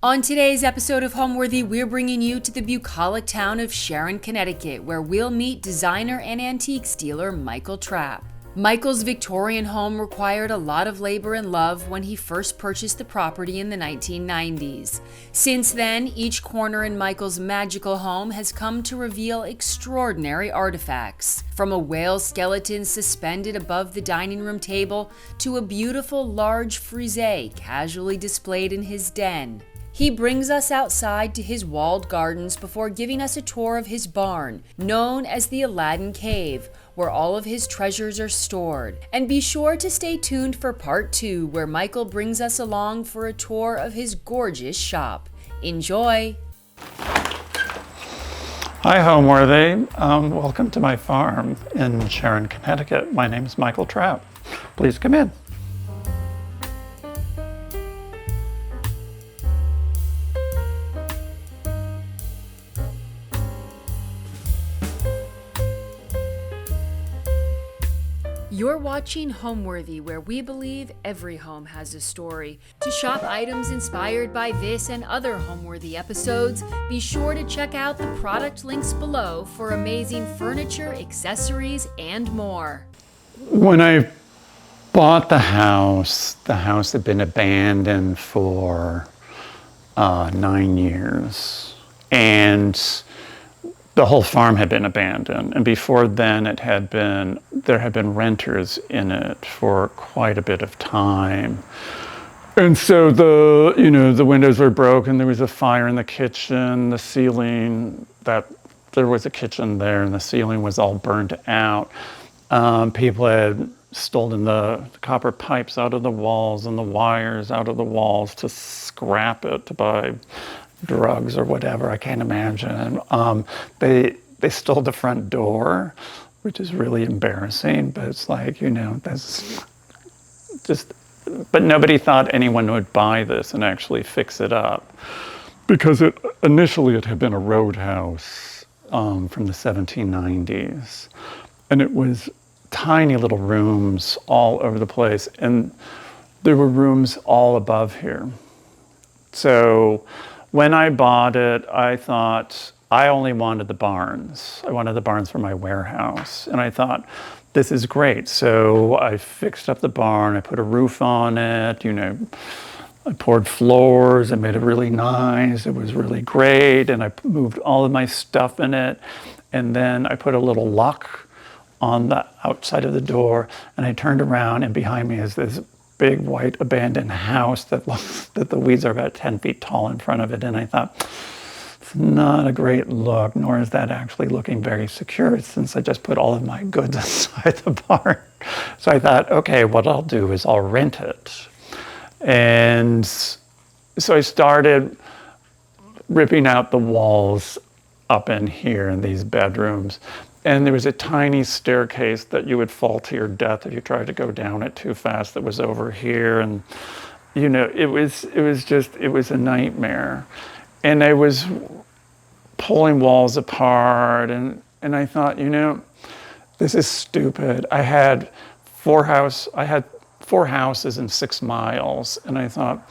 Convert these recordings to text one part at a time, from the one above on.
On today's episode of Homeworthy, we're bringing you to the bucolic town of Sharon, Connecticut, where we'll meet designer and antiques dealer Michael Trapp. Michael's Victorian home required a lot of labor and love when he first purchased the property in the 1990s. Since then, each corner in Michael's magical home has come to reveal extraordinary artifacts, from a whale skeleton suspended above the dining room table to a beautiful large frieze casually displayed in his den. He brings us outside to his walled gardens before giving us a tour of his barn, known as the Aladdin Cave, where all of his treasures are stored. And be sure to stay tuned for part 2, where Michael brings us along for a tour of his gorgeous shop. Enjoy! Hi, Homeworthy. Welcome to my farm in Sharon, Connecticut. My name is Michael Trapp. Please come in. You're watching Homeworthy, where we believe every home has a story. To shop items inspired by this and other Homeworthy episodes, be sure to check out the product links below for amazing furniture, accessories, and more. When I bought the house had been abandoned for 9 years. And the whole farm had been abandoned, and before then there had been renters in it for quite a bit of time. And so the windows were broken, there was a fire in the kitchen, the ceiling, there was a kitchen there, and the ceiling was all burned out. People had stolen the copper pipes out of the walls and the wires out of the walls to scrap it, to buy drugs or whatever, I can't imagine. They stole the front door, which is really embarrassing, but it's like, that's just, but nobody thought anyone would buy this and actually fix it up, because initially it had been a roadhouse from the 1790s, and it was tiny little rooms all over the place, and there were rooms all above here. So when I bought it, I thought I only wanted the barns. I wanted the barns for my warehouse. And I thought, this is great. So I fixed up the barn, I put a roof on it, I poured floors, I made it really nice, it was really great, and I moved all of my stuff in it. And then I put a little lock on the outside of the door, and I turned around, and behind me is this big white abandoned house that the weeds are about 10 feet tall in front of it. And I thought, it's not a great look, nor is that actually looking very secure, since I just put all of my goods inside the barn. So I thought, okay, what I'll do is I'll rent it. And so I started ripping out the walls up in here in these bedrooms. And there was a tiny staircase that you would fall to your death if you tried to go down it too fast, that was over here. And, it was a nightmare. And I was pulling walls apart, and I thought, this is stupid. I had 4 houses in 6 miles, and I thought,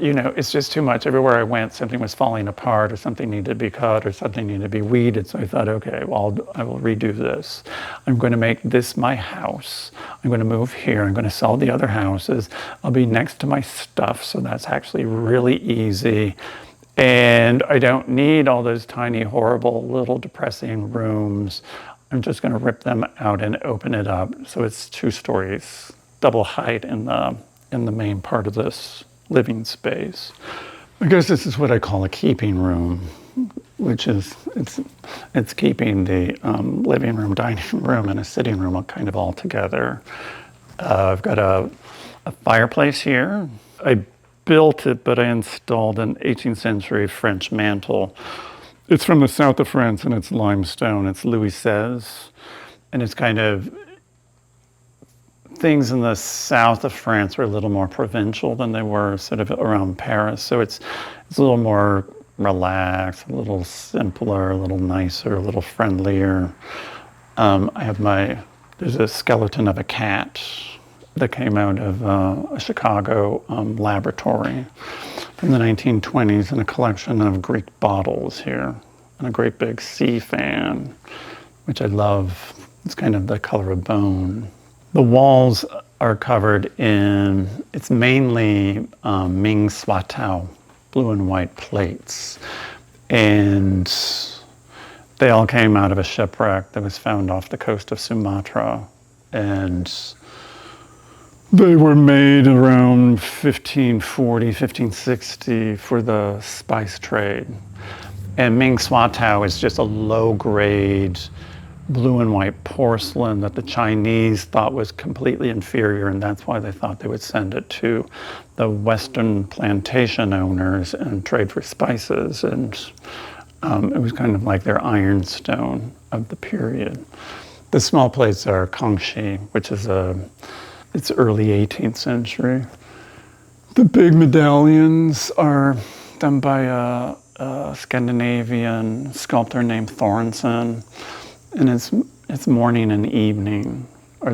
it's just too much. Everywhere I went, something was falling apart, or something needed to be cut, or something needed to be weeded. So I thought, okay, well, I will redo this. I'm going to make this my house. I'm going to move here. I'm going to sell the other houses. I'll be next to my stuff, so that's actually really easy. And I don't need all those tiny, horrible, little depressing rooms. I'm just going to rip them out and open it up. So it's 2 stories, double height in the main part of this living space. I guess this is what I call a keeping room, which is, it's keeping the living room, dining room, and a sitting room kind of all together. I've got a fireplace here. I built it, but I installed an 18th century French mantle. It's from the south of France, and it's limestone. It's Louis XVI, and it's kind of, things in the south of France were a little more provincial than they were sort of around Paris. So it's a little more relaxed, a little simpler, a little nicer, a little friendlier. There's a skeleton of a cat that came out of a Chicago laboratory. from the 1920s and a collection of Greek bottles here and a great big sea fan, which I love. It's kind of the color of bone. The walls are covered in, it's mainly Ming Swatao, blue and white plates. And they all came out of a shipwreck that was found off the coast of Sumatra. And they were made around 1540, 1560 for the spice trade. And Ming Swatao is just a low-grade blue and white porcelain that the Chinese thought was completely inferior, and that's why they thought they would send it to the Western plantation owners and trade for spices. And it was kind of like their ironstone of the period. The small plates are Kangxi, which is it's early 18th century. The big medallions are done by a Scandinavian sculptor named Thorensen, and it's morning and evening, or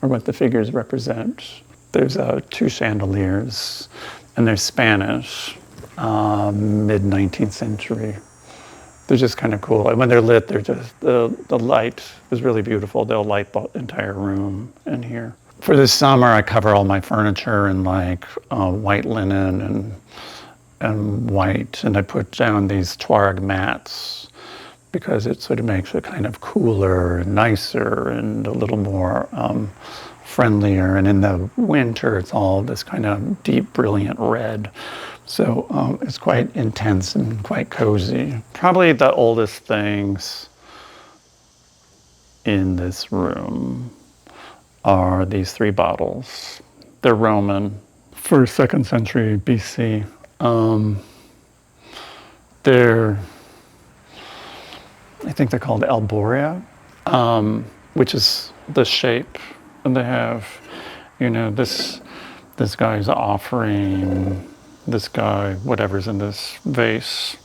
what the figures represent. There's 2 chandeliers, and they're Spanish, mid-19th century. They're just kind of cool. And when they're lit, they're just, the light is really beautiful. They'll light the entire room in here. For this summer, I cover all my furniture in like white linen and white, and I put down these Tuareg mats because it sort of makes it kind of cooler and nicer and a little more friendlier. And in the winter, it's all this kind of deep, brilliant red. So it's quite intense and quite cozy. Probably the oldest things in this room are these 3 bottles. They're Roman, 1st, 2nd century BC. I think they're called alborea, which is the shape. And they have, this guy's offering this guy whatever's in this vase.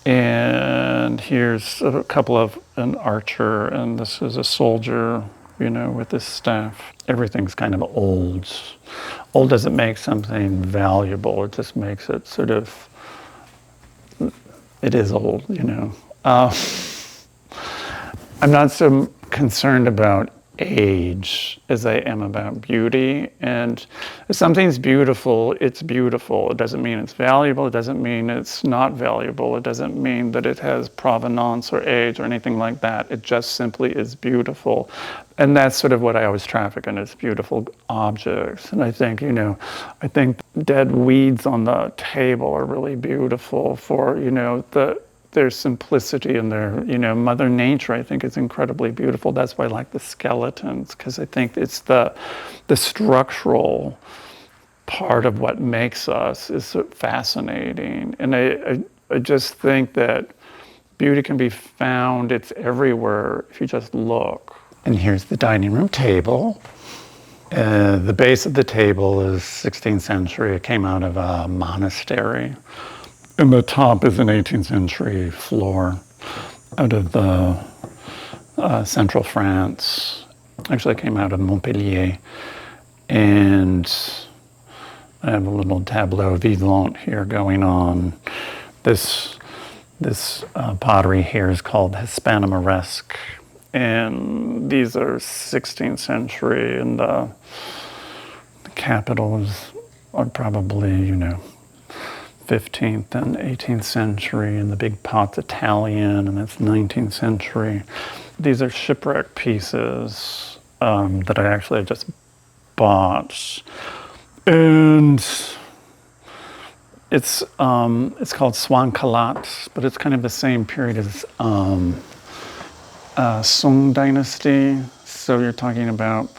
And here's a couple of an archer, and this is a soldier, with this staff. Everything's kind of old. Old doesn't make something valuable, it just makes it sort of, it is old, I'm not so concerned about age as I am about beauty. And if something's beautiful, it's beautiful. It doesn't mean it's valuable. It doesn't mean it's not valuable. It doesn't mean that it has provenance or age or anything like that. It just simply is beautiful. And that's sort of what I always traffic in, is beautiful objects. And I think, I think dead weeds on the table are really beautiful for, their simplicity and their, Mother Nature, I think, is incredibly beautiful. That's why I like the skeletons, because I think it's the structural part of what makes us is fascinating. And I just think that beauty can be found, it's everywhere if you just look. And here's the dining room table. The base of the table is 16th century. It came out of a monastery. And the top is an 18th century floor out of the central France. Actually, it came out of Montpellier. And I have a little tableau vivant here going on. This pottery here is called Hispano-Moresque. And these are 16th century, and the capitals are probably, 15th and 18th century, and the big pot's Italian, and that's 19th century. These are shipwreck pieces that I actually just bought. And it's called Swan Kalat, but it's kind of the same period as Song Dynasty. So you're talking about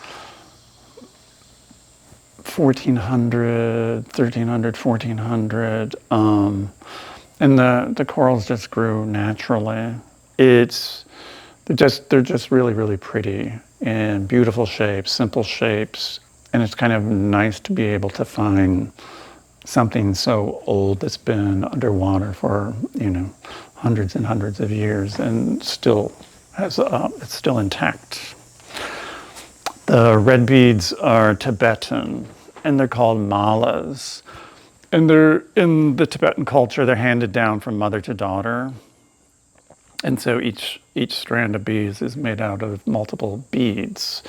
1400, 1300, 1400, and the corals just grew naturally. They're just really, really pretty and beautiful shapes, simple shapes, and it's kind of nice to be able to find something so old that's been underwater for hundreds and hundreds of years and still has it's still intact. The red beads are Tibetan, and they're called malas. And they're in the Tibetan culture, they're handed down from mother to daughter. And so each strand of beads is made out of multiple beads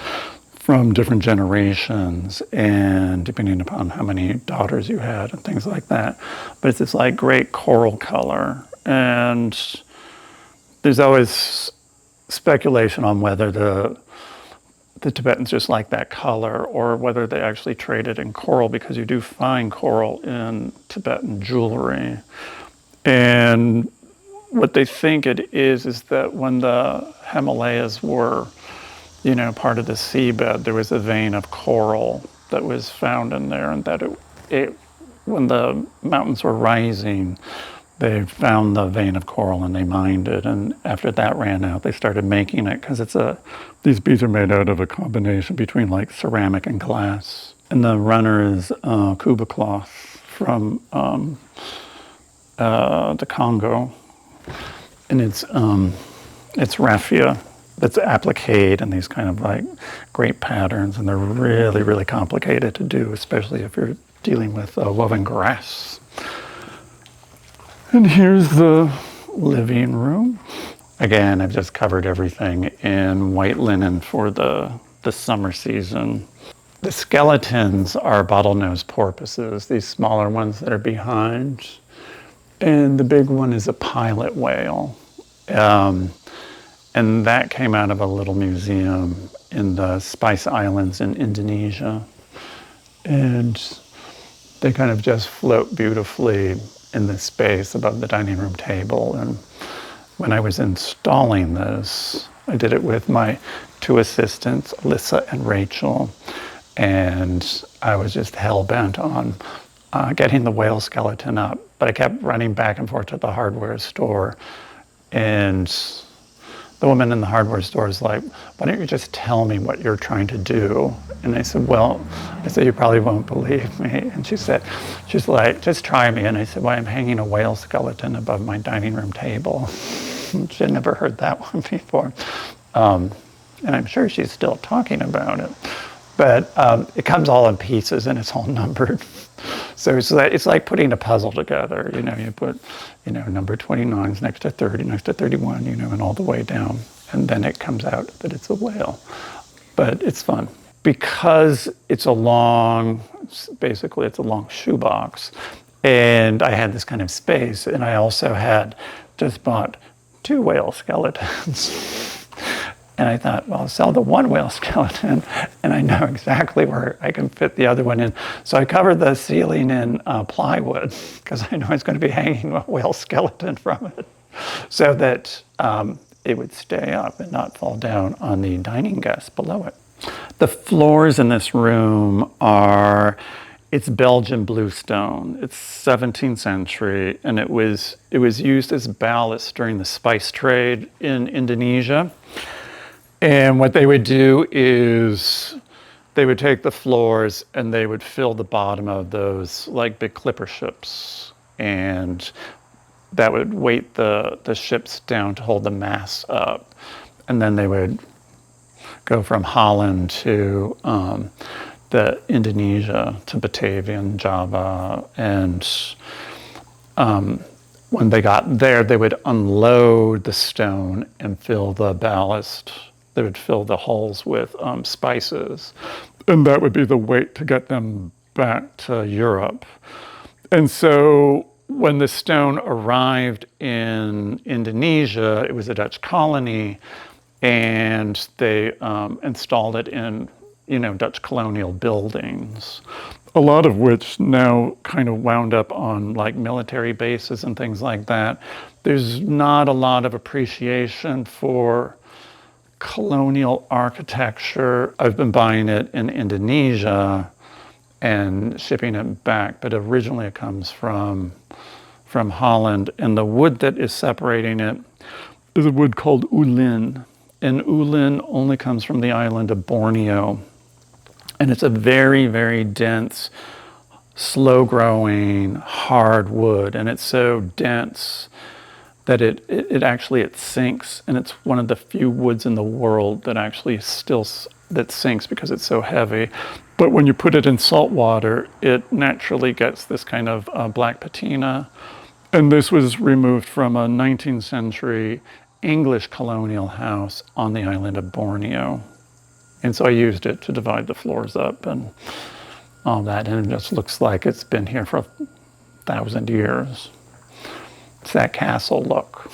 from different generations, and depending upon how many daughters you had and things like that. But it's this like great coral color. And there's always speculation on whether the Tibetans just like that color or whether they actually traded in coral, because you do find coral in Tibetan jewelry. And what they think it is that when the Himalayas were, part of the seabed, there was a vein of coral that was found in there, and that when the mountains were rising, they found the vein of coral and they mined it. And after that ran out, they started making it, because these beads are made out of a combination between like ceramic and glass. And the runner is Kuba cloth from the Congo, and it's raffia that's appliqué in these kind of like great patterns, and they're really, really complicated to do, especially if you're dealing with woven grass. And here's the living room. Again, I've just covered everything in white linen for the summer season. The skeletons are bottlenose porpoises, these smaller ones that are behind. And the big one is a pilot whale. And that came out of a little museum in the Spice Islands in Indonesia. And they kind of just float beautifully in this space above the dining room table. And when I was installing this, I did it with my two assistants, Alyssa and Rachel. And I was just hell-bent on getting the whale skeleton up. But I kept running back and forth to the hardware store. And the woman in the hardware store is like, why don't you just tell me what you're trying to do? And I said, you probably won't believe me. And she's like, just try me. And I said, well, I'm hanging a whale skeleton above my dining room table. She had never heard that one before. And I'm sure she's still talking about it. But it comes all in pieces and it's all numbered. So it's like putting a puzzle together. You put, number 29 next to 30, next to 31, and all the way down. And then it comes out that it's a whale. But it's fun. Because it's a long shoebox. And I had this kind of space. And I also had just bought 2 whale skeletons. And I thought, well, I'll sell the one whale skeleton, and I know exactly where I can fit the other one in. So I covered the ceiling in plywood, because I know it's going to be hanging a whale skeleton from it, so that it would stay up and not fall down on the dining guests below it. The floors in this room it's Belgian bluestone. It's 17th century, and it was used as ballast during the spice trade in Indonesia. And what they would do is they would take the floors and they would fill the bottom of those like big clipper ships. And that would weight the ships down to hold the masts up. And then they would go from Holland to the Indonesia, to Batavian, Java. And when they got there, they would unload the stone and fill the ballast. They would fill the hulls with spices, and that would be the weight to get them back to Europe. And so when the stone arrived in Indonesia, it was a Dutch colony, and they installed it in, Dutch colonial buildings, a lot of which now kind of wound up on like military bases and things like that. There's not a lot of appreciation for colonial architecture. I've been buying it in Indonesia and shipping it back, but originally it comes from Holland. And the wood that is separating it is a wood called ulin. And ulin only comes from the island of Borneo. And it's a very, very dense, slow-growing, hard wood. And it's so dense that it sinks, and it's one of the few woods in the world that actually that sinks because it's so heavy. but when you put it in salt water, it naturally gets this kind of black patina. And this was removed from a 19th century English colonial house on the island of Borneo. And so I used it to divide the floors up and all that. And it just looks like it's been here for 1,000 years. It's that castle look.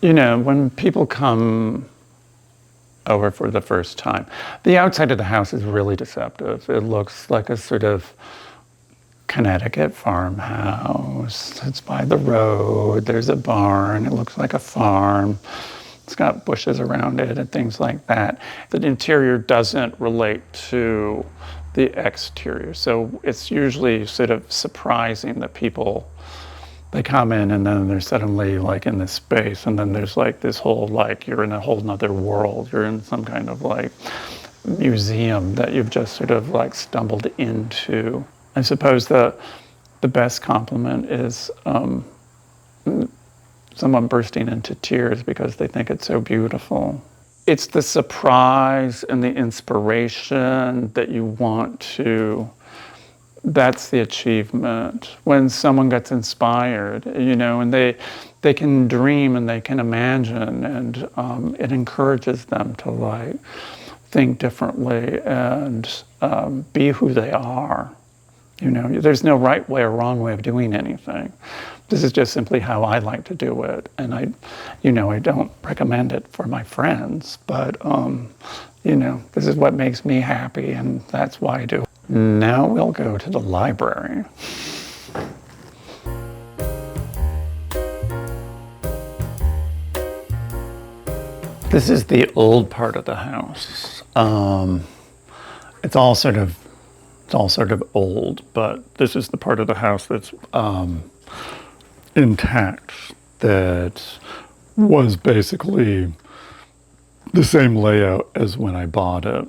You know, when people come over for the first time, the outside of the house is really deceptive. It looks like a sort of Connecticut farmhouse. It's by the road. There's a barn. It looks like a farm. It's got bushes around it and things like that. The interior doesn't relate to the exterior. So it's usually sort of surprising that people, they come in and then they're suddenly like in this space, and then there's like this whole, like you're in a whole nother world. You're in some kind of like museum that you've just sort of like stumbled into. I suppose the best compliment is someone bursting into tears because they think it's so beautiful. It's the surprise and the inspiration that you want to, that's the achievement. When someone gets inspired, you know, and they can dream and they can imagine, and it encourages them to like think differently and be who they are. You know, there's no right way or wrong way of doing anything. This is just simply how I like to do it. And I don't recommend it for my friends, but, you know, this is what makes me happy, and that's why I do it. Now we'll go to the library. This is the old part of the house. It's all sort of old, but this is the part of the house that's intact, that was basically the same layout as when I bought it.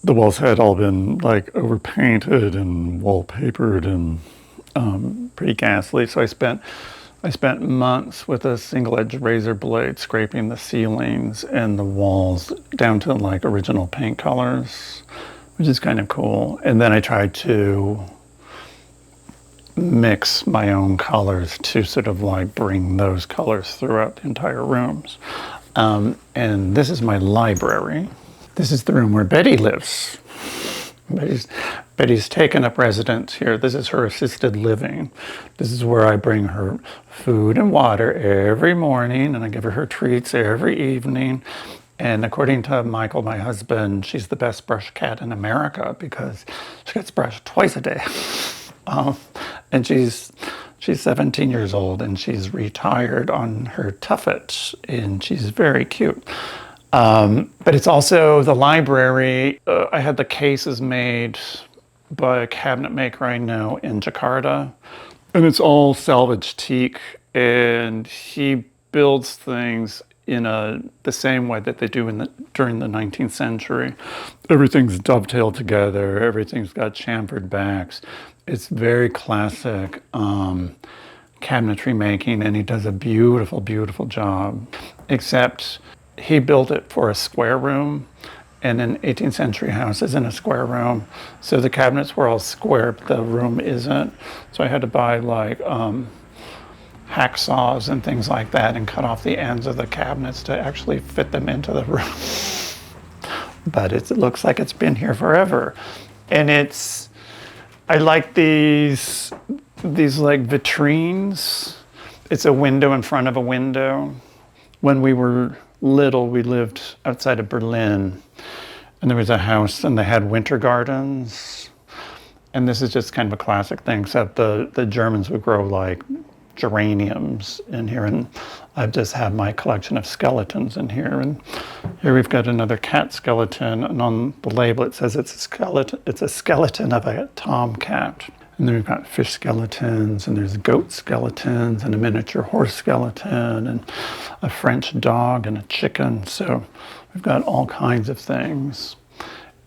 The walls had all been like overpainted and wallpapered and pretty ghastly. So I spent months with a single-edged razor blade scraping the ceilings and the walls down to like original paint colors, which is kind of cool. And then I tried to mix my own colors to sort of like bring those colors throughout the entire rooms. And this is my library. This is the room where Betty lives. Betty's taken up residence here. This is her assisted living. This is where I bring her food and water every morning, and I give her treats every evening. And according to Michael, my husband, she's the best brush cat in America because she gets brushed twice a day. And she's 17 years old, and she's retired on her tuffet, and she's very cute. But it's also the library. I had the cases made by a cabinet maker I know in Jakarta, and it's all salvage teak, and he builds things in the same way that they do during the 19th century. Everything's dovetailed together. Everything's got chamfered backs. It's very classic cabinetry making, and he does a beautiful, beautiful job. Except he built it for a square room, and an 18th century house isn't a square room. So the cabinets were all square, but the room isn't. So I had to buy like hacksaws and things like that and cut off the ends of the cabinets to actually fit them into the room. But it looks like it's been here forever. And I like these like vitrines. It's a window in front of a window. When we were little, we lived outside of Berlin, and there was a house and they had winter gardens. And this is just kind of a classic thing, except the Germans would grow like geraniums in here, and I've just had my collection of skeletons in here. And here we've got another cat skeleton, and on the label it says it's a skeleton of a tomcat. And then we've got fish skeletons, and there's goat skeletons, and a miniature horse skeleton, and a French dog, and a chicken. So we've got all kinds of things.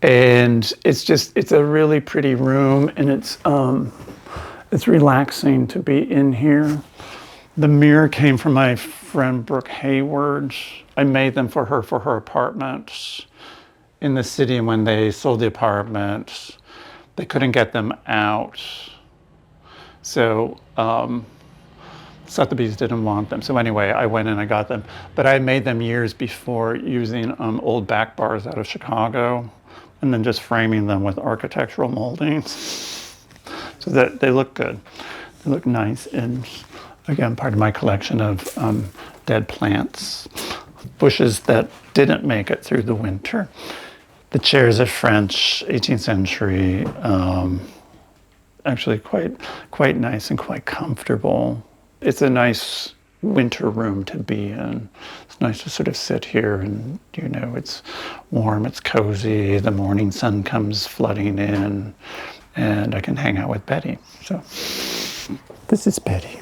And it's a really pretty room, and it's relaxing to be in here. The mirror came from my friend Brooke Hayward. I made them for her apartment. in the city, and when they sold the apartment, they couldn't get them out. So Sotheby's didn't want them. So anyway, I went and I got them. But I made them years before using old back bars out of Chicago and then just framing them with architectural moldings. So that they look good. They look nice. And again, part of my collection of dead plants, bushes that didn't make it through the winter. The chairs are French, 18th century, actually quite nice and quite comfortable. It's a nice winter room to be in. It's nice to sort of sit here and, it's warm, it's cozy, the morning sun comes flooding in, and I can hang out with Betty. So this is Betty.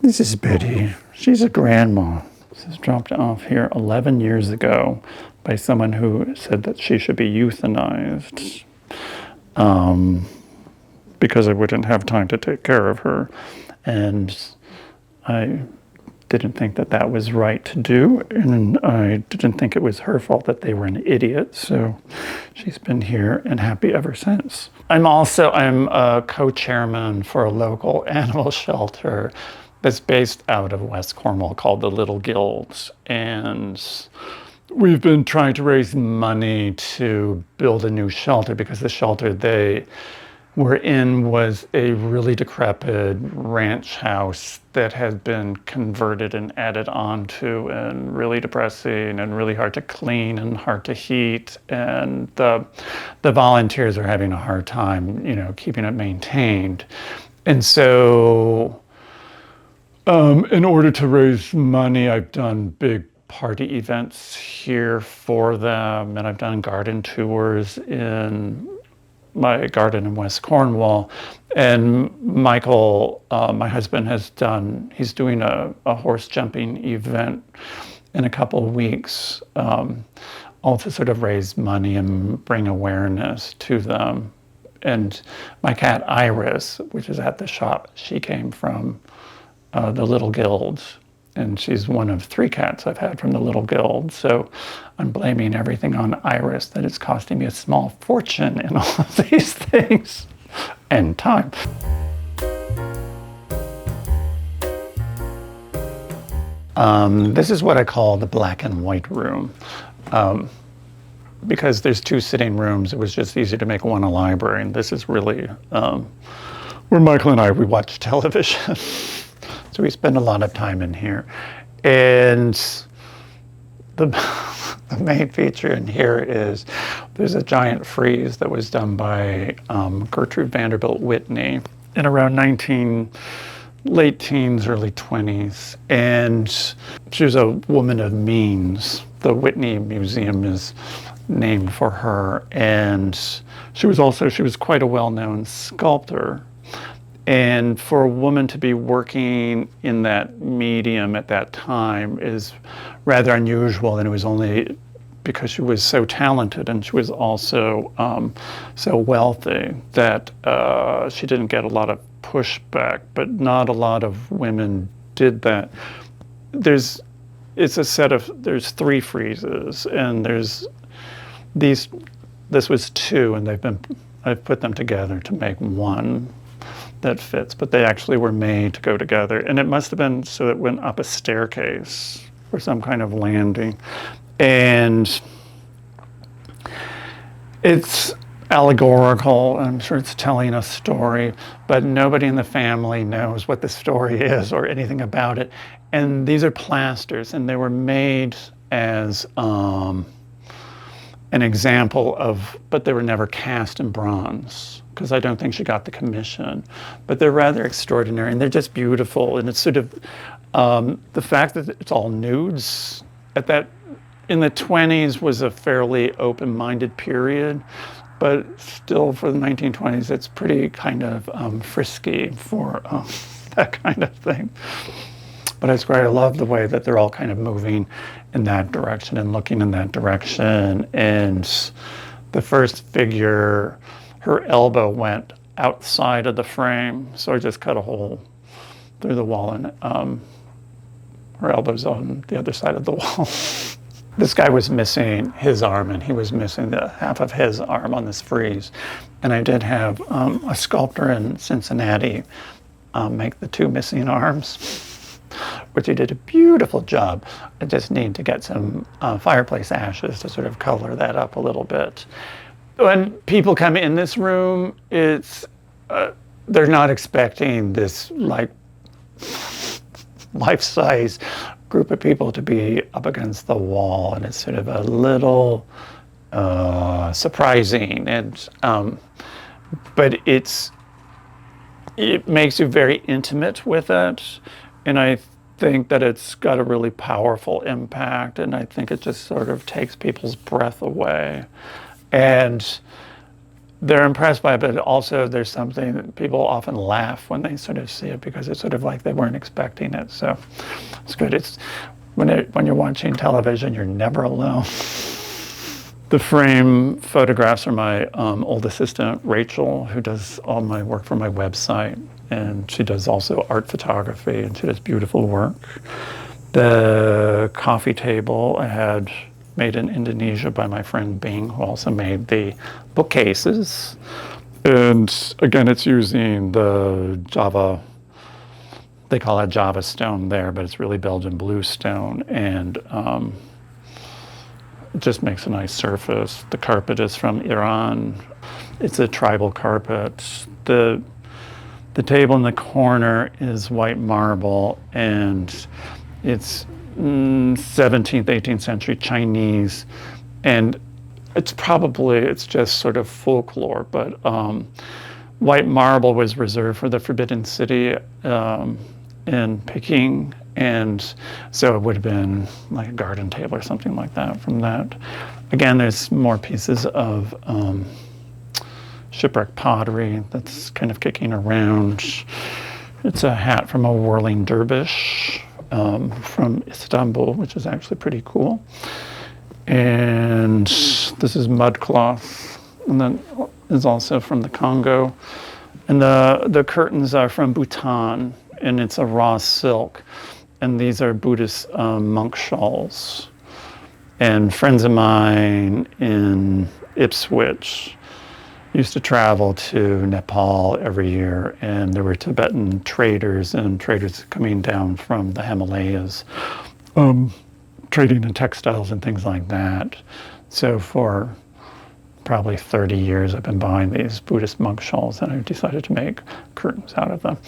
This is Betty. She's a grandma. This was dropped off here 11 years ago by someone who said that she should be euthanized because I wouldn't have time to take care of her. And I didn't think that that was right to do, and I didn't think it was her fault that they were an idiot, so she's been here and happy ever since. I'm a co-chairman for a local animal shelter that's based out of West Cornwall called the Little Guilds, and we've been trying to raise money to build a new shelter because the shelter they were in was a really decrepit ranch house that had been converted and added onto, and really depressing and really hard to clean and hard to heat. And the volunteers are having a hard time, keeping it maintained. And so in order to raise money, I've done big party events here for them, and I've done garden tours in my garden in West Cornwall. And Michael, my husband, he's doing a horse jumping event in a couple of weeks, all to sort of raise money and bring awareness to them. And my cat Iris, which is at the shop, she came from the Little Guilds. And she's one of 3 cats I've had from the Little Guild. So I'm blaming everything on Iris, that it's costing me a small fortune in all of these things and time. This is what I call the black and white room. Because there's 2 sitting rooms, it was just easier to make one a library. And this is really where Michael and we watch television. So we spend a lot of time in here. And the main feature in here is there's a giant frieze that was done by Gertrude Vanderbilt Whitney in around late teens, early 20s. And she was a woman of means. The Whitney Museum is named for her. And she was quite a well-known sculptor. And for a woman to be working in that medium at that time is rather unusual, and it was only because she was so talented and she was also so wealthy that she didn't get a lot of pushback, but not a lot of women did that. There's 3 friezes, and this was 2, and I've put them together to make one that fits, but they actually were made to go together. And it must have been so it went up a staircase or some kind of landing. And it's allegorical. I'm sure it's telling a story, but nobody in the family knows what the story is or anything about it. And these are plasters, and they were made as an example but they were never cast in bronze, because I don't think she got the commission. But they're rather extraordinary, and they're just beautiful. And it's sort of the fact that it's all nudes in the 20s was a fairly open-minded period, but still for the 1920s, it's pretty kind of frisky for that kind of thing. But it's great. I love the way that they're all kind of moving in that direction and looking in that direction. And the first figure, her elbow went outside of the frame, so I just cut a hole through the wall, and her elbow's on the other side of the wall. this guy was missing his arm, and he was missing the half of his arm on this frieze. And I did have a sculptor in Cincinnati make the two missing arms, which he did a beautiful job. I just need to get some fireplace ashes to sort of color that up a little bit. When people come in this room, it's they're not expecting this like life-size group of people to be up against the wall, and it's sort of a little surprising, and but it makes you very intimate with it, and I think that it's got a really powerful impact, and I think it just sort of takes people's breath away, and they're impressed by it, but also there's something that people often laugh when they sort of see it, because it's sort of like they weren't expecting it. So it's good. It's when you're watching television, you're never alone. The frame photographs are my old assistant, Rachel, who does all my work for my website. And she does also art photography, and she does beautiful work. The coffee table I had made in Indonesia by my friend Bing, who also made the bookcases. And again, it's using the Java, they call it Java stone there, but it's really Belgian blue stone. And it just makes a nice surface. The carpet is from Iran. It's a tribal carpet. The table in the corner is white marble, and it's 17th, 18th century Chinese, and it's just sort of folklore, but white marble was reserved for the Forbidden City in Peking, and so it would have been like a garden table or something like that from that. Again, there's more pieces of shipwreck pottery that's kind of kicking around. It's a hat from a whirling dervish from Istanbul, which is actually pretty cool. And this is mud cloth, and that is also from the Congo. And the curtains are from Bhutan, and it's a raw silk. And these are Buddhist monk shawls. And friends of mine in Ipswich used to travel to Nepal every year, and there were Tibetan traders and traders coming down from the Himalayas, trading in textiles and things like that. So for probably 30 years, I've been buying these Buddhist monk shawls, and I've decided to make curtains out of them.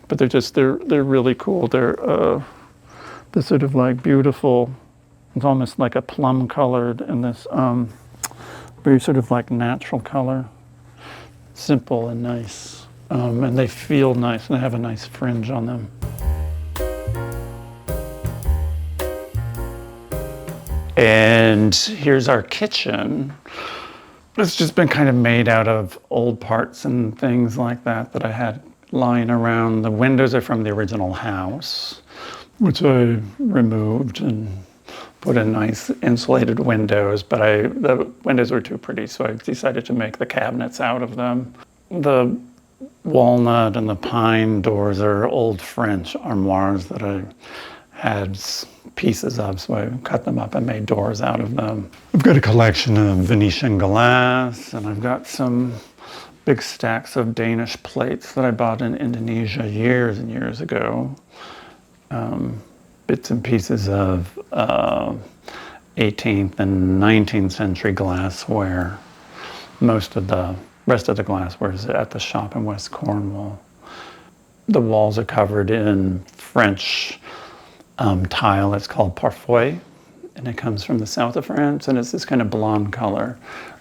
But they're really cool. They're sort of like beautiful. It's almost like a plum colored, and this very sort of like natural color. Simple and nice, and they feel nice, and they have a nice fringe on them. And here's our kitchen. It's just been kind of made out of old parts and things like that I had lying around. The windows are from the original house, which I removed and put in nice insulated windows, but the windows were too pretty, so I decided to make the cabinets out of them. The walnut and the pine doors are old French armoires that I had pieces of, so I cut them up and made doors out of them. I've got a collection of Venetian glass, and I've got some big stacks of Danish plates that I bought in Indonesia years and years ago. Bits and pieces of 18th and 19th century glassware. Most of the rest of the glassware is at the shop in West Cornwall. The walls are covered in French tile. It's called parfait, and it comes from the south of France, and it's this kind of blonde color.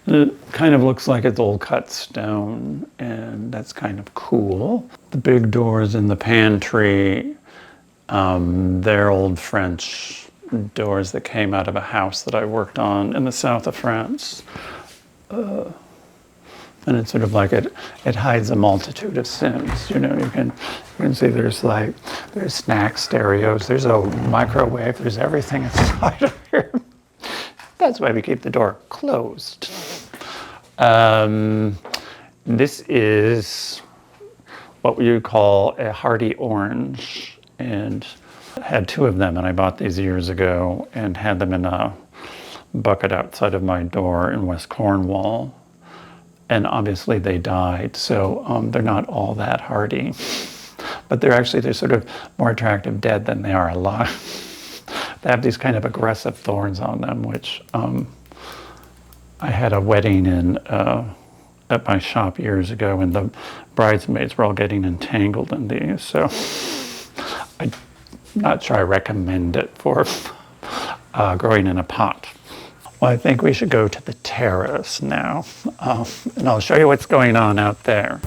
It kind of looks like it's old cut stone, and that's kind of cool. The big doors in the pantry, they're old French doors that came out of a house that I worked on in the south of France. And it's sort of like it hides a multitude of sins. You know, you can see there's snack stereos, there's a microwave, there's everything inside of here. That's why we keep the door closed. This is what we would call a hardy orange, and I had two of them, and I bought these years ago and had them in a bucket outside of my door in West Cornwall. And obviously they died, so they're not all that hardy. But they're sort of more attractive dead than they are alive. They have these kind of aggressive thorns on them, which I had a wedding at my shop years ago, and the bridesmaids were all getting entangled in these. So I'm not sure I recommend it for growing in a pot. Well, I think we should go to the terrace now, and I'll show you what's going on out there.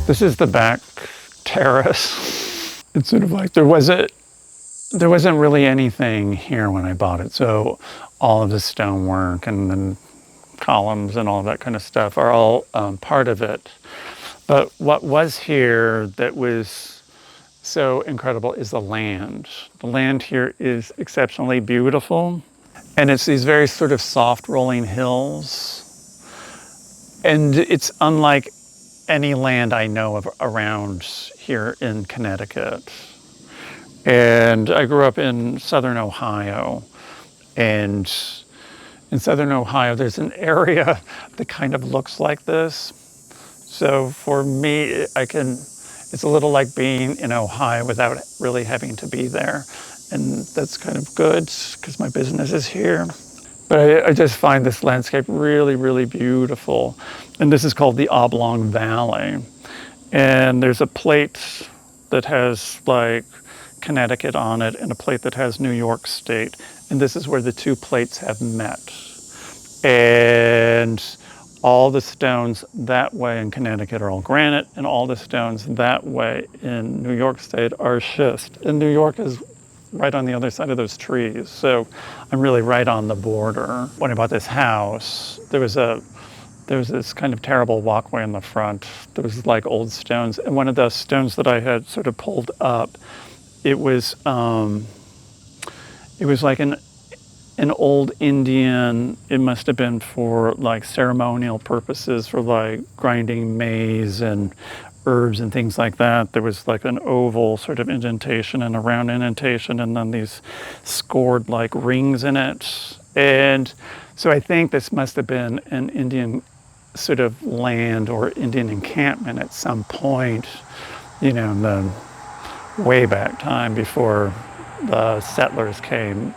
This is the back terrace. It's sort of like there wasn't really anything here when I bought it. So all of the stonework and the columns and all of that kind of stuff are all part of it. But what was here that was so incredible is the land. The land here is exceptionally beautiful. And it's these very sort of soft rolling hills. And it's unlike any land I know of around here in Connecticut. And I grew up in southern Ohio. And in southern Ohio, there's an area that kind of looks like this. So for me, it's a little like being in Ohio without really having to be there. And that's kind of good because my business is here. But I just find this landscape really, really beautiful. And this is called the Oblong Valley. And there's a plate that has like Connecticut on it and a plate that has New York State. And this is where the two plates have met. And all the stones that way in Connecticut are all granite, and all the stones that way in New York State are schist. And New York is right on the other side of those trees. So I'm really right on the border. When I bought this house, there was this kind of terrible walkway in the front. There was like old stones. And one of the stones that I had sort of pulled up, it was like an old Indian, it must have been for like ceremonial purposes, for like grinding maize and herbs and things like that. There was like an oval sort of indentation and a round indentation, and then these scored like rings in it. And so I think this must have been an Indian sort of land or Indian encampment at some point, in the way back time before the settlers came.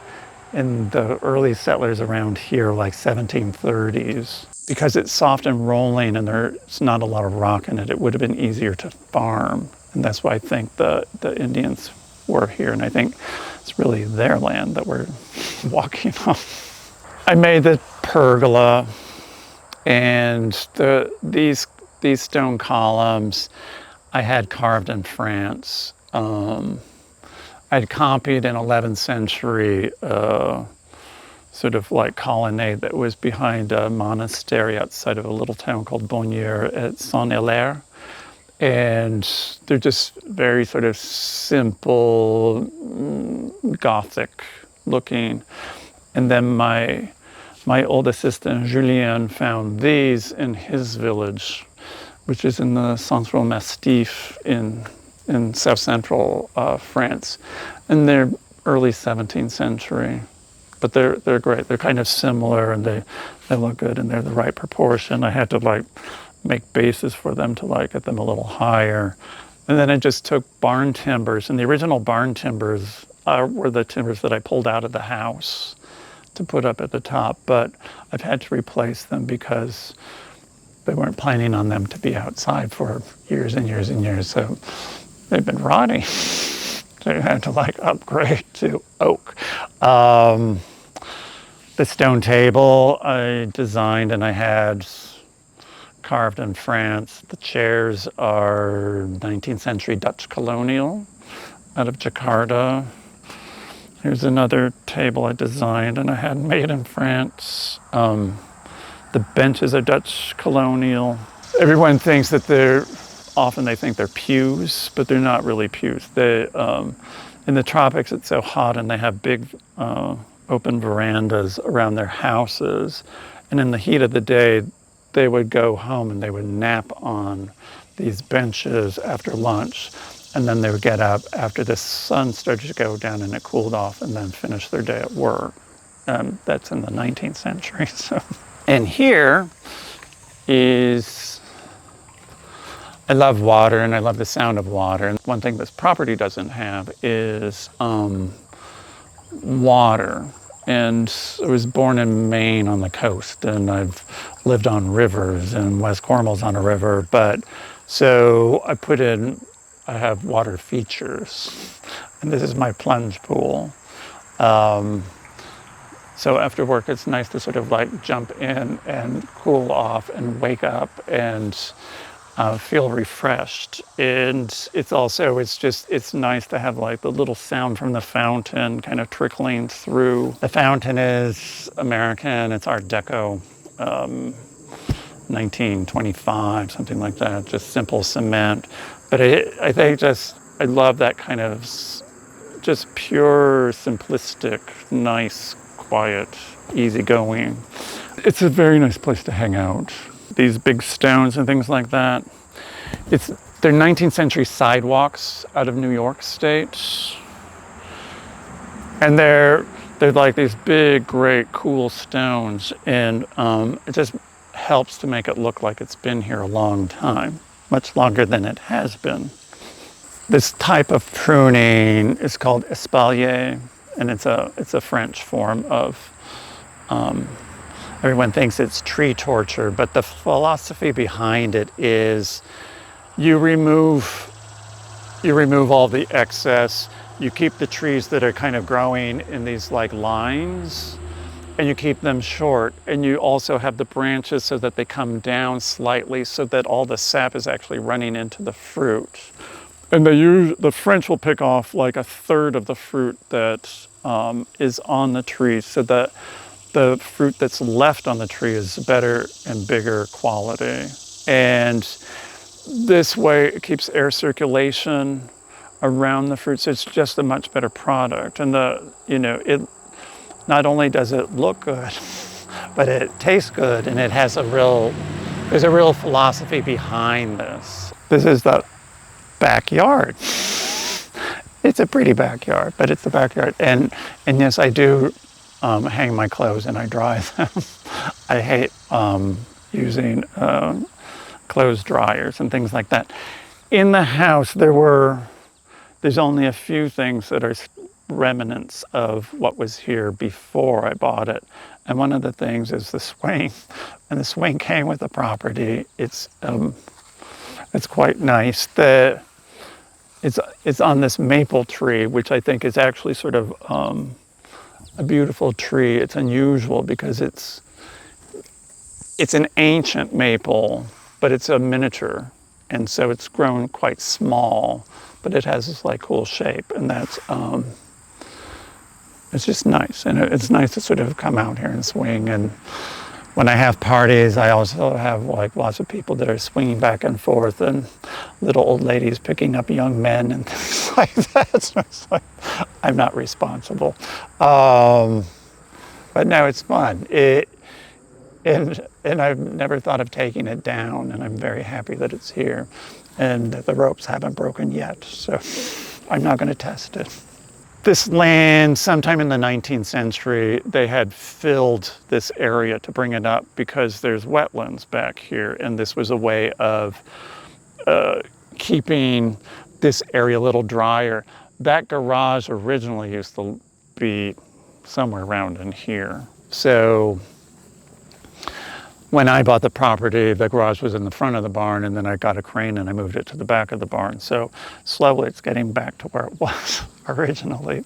And the early settlers around here, like 1730s, because it's soft and rolling and there's not a lot of rock in it, it would have been easier to farm. And that's why I think the Indians were here. And I think it's really their land that we're walking on. I made the pergola, and these stone columns I had carved in France. I'd copied an 11th century sort of like colonnade that was behind a monastery outside of a little town called Bonnières at Saint-Hilaire. And they're just very sort of simple, Gothic looking. And then my old assistant, Julien, found these in his village, which is in the Centre-Massif in South Central France, and they're early 17th century, but they're great. They're kind of similar, and they look good, and they're the right proportion. I had to like make bases for them to like get them a little higher, and then I just took barn timbers, and the original barn timbers were the timbers that I pulled out of the house to put up at the top, but I've had to replace them because they weren't planning on them to be outside for years and years and years, so they've been rotting. So you had to like upgrade to oak. The stone table I designed and I had carved in France. The chairs are 19th century Dutch colonial out of Jakarta. Here's another table I designed and I had made in France. The benches are Dutch colonial. Everyone thinks that they think they're pews, but they're not really pews. In the tropics, it's so hot, and they have big open verandas around their houses. And in the heat of the day, they would go home and they would nap on these benches after lunch. And then they would get up after the sun started to go down and it cooled off, and then finish their day at work. That's in the 19th century. So, and here is, I love water and I love the sound of water. And one thing this property doesn't have is water. And I was born in Maine on the coast, and I've lived on rivers, and West Cornwall's on a river. But so I have water features, and this is my plunge pool. So after work, it's nice to sort of like jump in and cool off and wake up and feel refreshed. And it's nice to have like the little sound from the fountain kind of trickling through. The fountain is American, it's Art Deco, 1925, something like that, just simple cement. But I love that kind of just pure, simplistic, nice, quiet, easygoing. It's a very nice place to hang out. These big stones and things like that. They're 19th century sidewalks out of New York State. And they're like these big, great, cool stones. And it just helps to make it look like it's been here a long time, much longer than it has been. This type of pruning is called espalier, and it's a French form of, everyone thinks it's tree torture, but the philosophy behind it is you remove all the excess, you keep the trees that are kind of growing in these like lines, and you keep them short, and you also have the branches so that they come down slightly so that all the sap is actually running into the fruit. And the French will pick off like a third of the fruit that is on the tree, so that the fruit that's left on the tree is better and bigger quality. And this way it keeps air circulation around the fruit, so it's just a much better product. And it not only does it look good, but it tastes good, and there's a real philosophy behind this. This is the backyard. It's a pretty backyard, but it's the backyard. And yes, I do hang my clothes and I dry them. I hate using clothes dryers and things like that. In the house, there's only a few things that are remnants of what was here before I bought it. And one of the things is the swing. And the swing came with the property. It's quite nice. It's on this maple tree, which I think is actually sort of a beautiful tree. It's unusual because it's an ancient maple, but it's a miniature, and so it's grown quite small, but it has this like cool shape, and that's it's just nice. And it's nice to sort of come out here and swing. And when I have parties, I also have like lots of people that are swinging back and forth, and little old ladies picking up young men and things like that. So it's like, I'm not responsible. But no, it's fun. And I've never thought of taking it down, and I'm very happy that it's here. And the ropes haven't broken yet, so I'm not going to test it. This land, sometime in the 19th century, they had filled this area to bring it up because there's wetlands back here, and this was a way of keeping this area a little drier. That garage originally used to be somewhere around in here. So when I bought the property, the garage was in the front of the barn, and then I got a crane and I moved it to the back of the barn. So slowly it's getting back to where it was originally.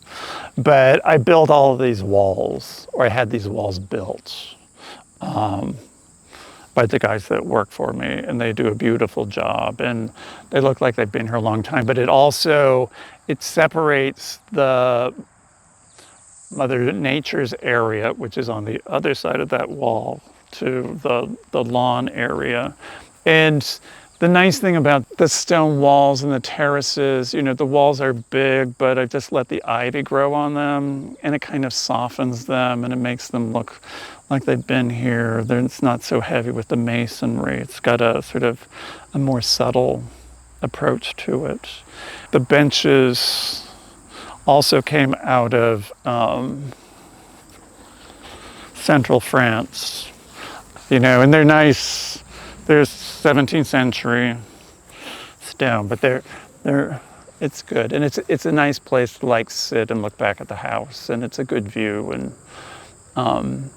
But I built all of these walls, or I had these walls built by the guys that work for me, and they do a beautiful job, and they look like they've been here a long time. But it separates the Mother Nature's area, which is on the other side of that wall, to the lawn area. And the nice thing about the stone walls and the terraces, the walls are big, but I just let the ivy grow on them, and it kind of softens them, and it makes them look like they've been here. It's not so heavy with the masonry. It's got a sort of a more subtle approach to it. The benches also came out of central France, and they're nice. They're 17th century stone, but it's good, and it's a nice place to like sit and look back at the house, and it's a good view. And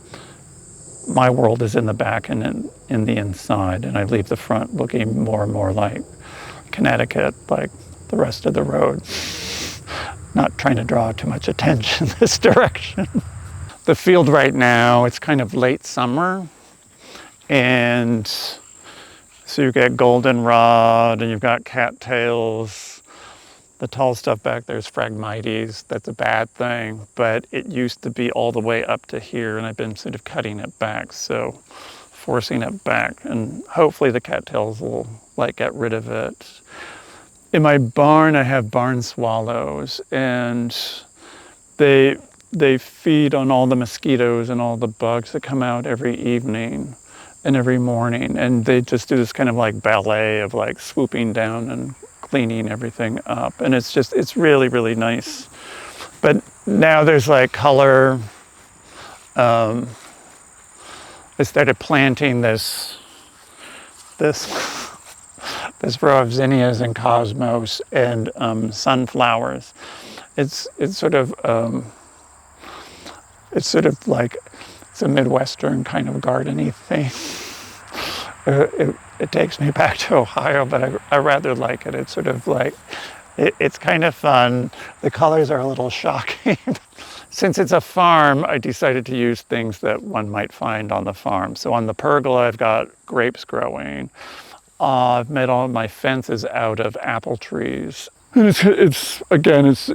my world is in the back and in the inside, and I leave the front looking more and more like Connecticut, like the rest of the road. Not trying to draw too much attention this direction. The field right now, it's kind of late summer, and so you get goldenrod and you've got cattails. The tall stuff back there is Phragmites. That's a bad thing, but it used to be all the way up to here, and I've been sort of cutting it back, so forcing it back, and hopefully the cattails will get rid of it. In my barn, I have barn swallows, and they feed on all the mosquitoes and all the bugs that come out every evening and every morning, and they just do this kind of ballet of swooping down and cleaning everything up, and it's really, really nice. But now there's color. I started planting this row of zinnias and cosmos and sunflowers. It's sort of it's a Midwestern kind of gardeny thing. It takes me back to Ohio, but I rather like it. It's sort of it's kind of fun. The colors are a little shocking. Since it's a farm, I decided to use things that one might find on the farm. So on the pergola, I've got grapes growing. I've made all of my fences out of apple trees. And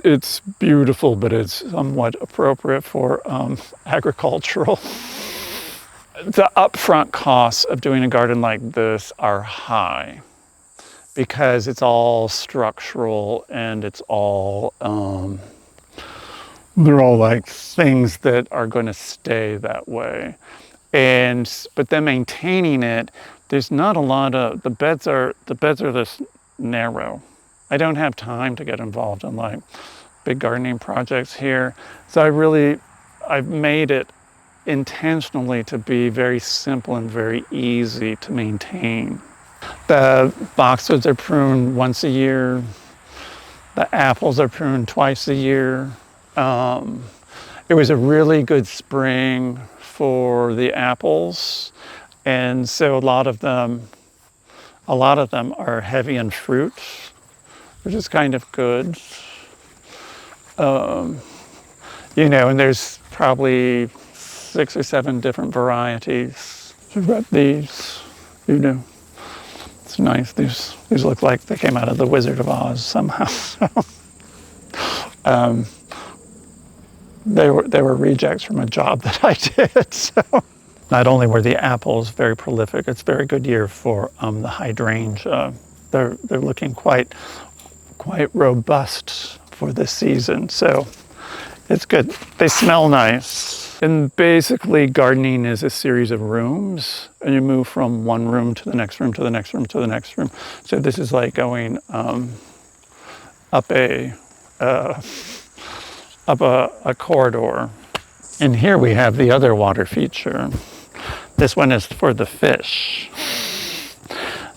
it's beautiful, but it's somewhat appropriate for agricultural. The upfront costs of doing a garden like this are high because it's all structural and it's all they're all things that are going to stay that way. But then maintaining it, there's not a lot of the beds are this narrow. I don't have time to get involved in big gardening projects here. So I've made it intentionally to be very simple and very easy to maintain. The boxwoods are pruned once a year. The apples are pruned twice a year. It was a really good spring for the apples, and so a lot of them are heavy in fruit, which is kind of good. And there's probably 6 or 7 different varieties. We've got these, it's nice. These look like they came out of the Wizard of Oz somehow. They were rejects from a job that I did. So not only were the apples very prolific, it's a very good year for the hydrangea. They're looking quite robust for this season. So it's good. They smell nice. And basically gardening is a series of rooms, and you move from one room to the next room to the next room to the next room. So this is like going up a corridor. And here we have the other water feature. This one is for the fish.